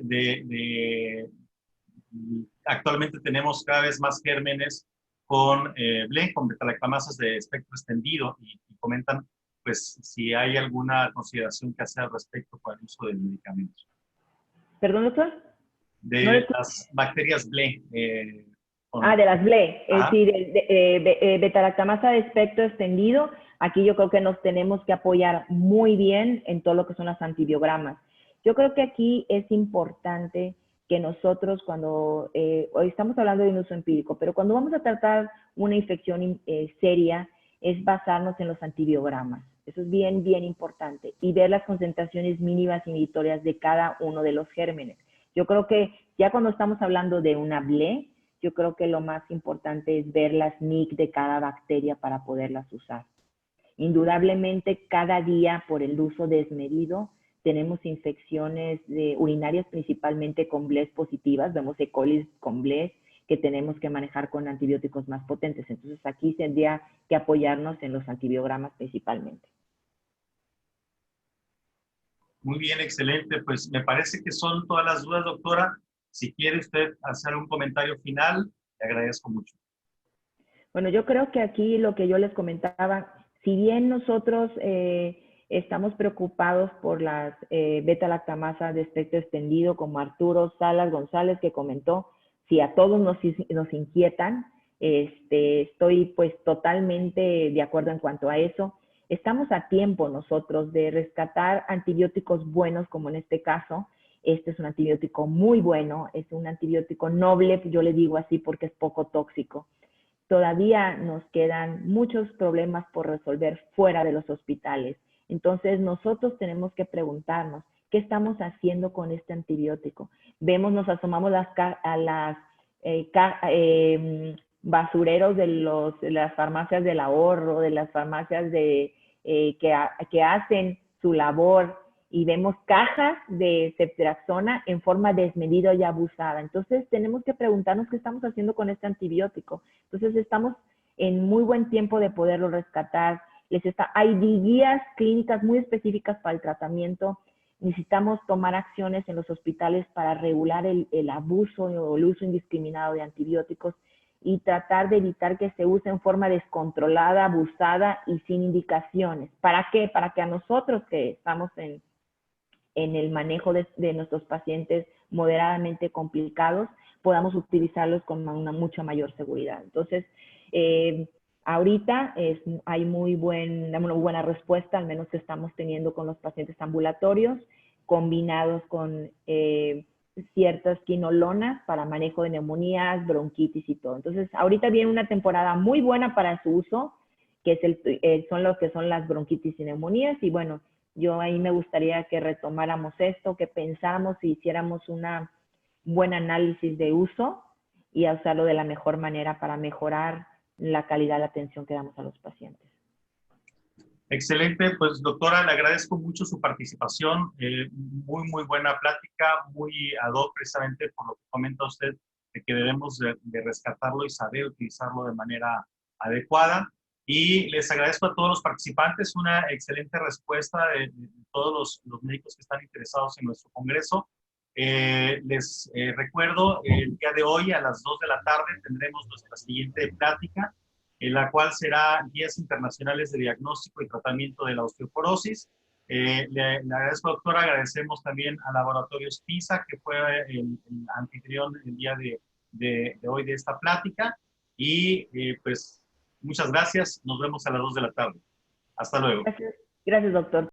actualmente tenemos cada vez más gérmenes con BLE, con beta-lactamasas de espectro extendido, y comentan pues si hay alguna consideración que hacer al respecto para el uso del medicamento. ¿Perdón, doctor? De las bacterias BLE. De las BLE, sí, beta-lactamasa de espectro extendido. Aquí yo creo que nos tenemos que apoyar muy bien en todo lo que son las antibiogramas. Yo creo que aquí es importante que nosotros cuando, hoy estamos hablando de un uso empírico, pero cuando vamos a tratar una infección seria, es basarnos en los antibiogramas. Eso es bien, bien importante. Y ver las concentraciones mínimas inhibitorias de cada uno de los gérmenes. Yo creo que ya cuando estamos hablando de una BLE, yo creo que lo más importante es ver las NIC de cada bacteria para poderlas usar. Indudablemente, cada día por el uso desmedido, tenemos infecciones urinarias principalmente con BLES positivas, vemos E. coli con BLES, que tenemos que manejar con antibióticos más potentes. Entonces, aquí tendría que apoyarnos en los antibiogramas principalmente. Muy bien, excelente. Pues me parece que son todas las dudas, doctora. Si quiere usted hacer un comentario final, le agradezco mucho. Bueno, yo creo que aquí lo que yo les comentaba, si bien nosotros estamos preocupados por las beta-lactamasa de espectro extendido, como Arturo Salas González que comentó, si a todos nos inquietan, estoy pues totalmente de acuerdo en cuanto a eso. Estamos a tiempo nosotros de rescatar antibióticos buenos, como en este caso. Este es un antibiótico muy bueno, es un antibiótico noble, yo le digo así porque es poco tóxico. Todavía nos quedan muchos problemas por resolver fuera de los hospitales. Entonces, nosotros tenemos que preguntarnos, ¿qué estamos haciendo con este antibiótico? Vemos, nos asomamos a las basureros de las farmacias del ahorro, de las farmacias que hacen su labor, y vemos cajas de ceftriaxona en forma desmedida y abusada. Entonces, tenemos que preguntarnos qué estamos haciendo con este antibiótico. Entonces, estamos en muy buen tiempo de poderlo rescatar. Hay guías clínicas muy específicas para el tratamiento. Necesitamos tomar acciones en los hospitales para regular el abuso o el uso indiscriminado de antibióticos y tratar de evitar que se use en forma descontrolada, abusada y sin indicaciones. ¿Para qué? Para que a nosotros que estamos en el manejo de nuestros pacientes moderadamente complicados, podamos utilizarlos con una mucha mayor seguridad. Entonces, ahorita hay una buena respuesta, al menos que estamos teniendo con los pacientes ambulatorios, combinados con ciertas quinolonas para manejo de neumonías, bronquitis y todo. Entonces, ahorita viene una temporada muy buena para su uso, que son lo que son las bronquitis y neumonías, y bueno, yo ahí me gustaría que retomáramos esto, que pensáramos y hiciéramos un buen análisis de uso y a usarlo de la mejor manera para mejorar la calidad de atención que damos a los pacientes. Excelente, pues doctora, le agradezco mucho su participación, muy buena plática, muy ad hoc precisamente por lo que comenta usted, de que debemos de rescatarlo y saber utilizarlo de manera adecuada. Y les agradezco a todos los participantes una excelente respuesta de todos los médicos que están interesados en nuestro congreso. Les recuerdo, el día de hoy a las 2 de la tarde tendremos nuestra siguiente plática, en la cual será Guías Internacionales de Diagnóstico y Tratamiento de la Osteoporosis. Le agradezco, doctora, agradecemos también a Laboratorios PISA, que fue el anfitrión el día de hoy de esta plática. Y pues muchas gracias, nos vemos a las 2 de la tarde. Hasta luego. Gracias, doctor.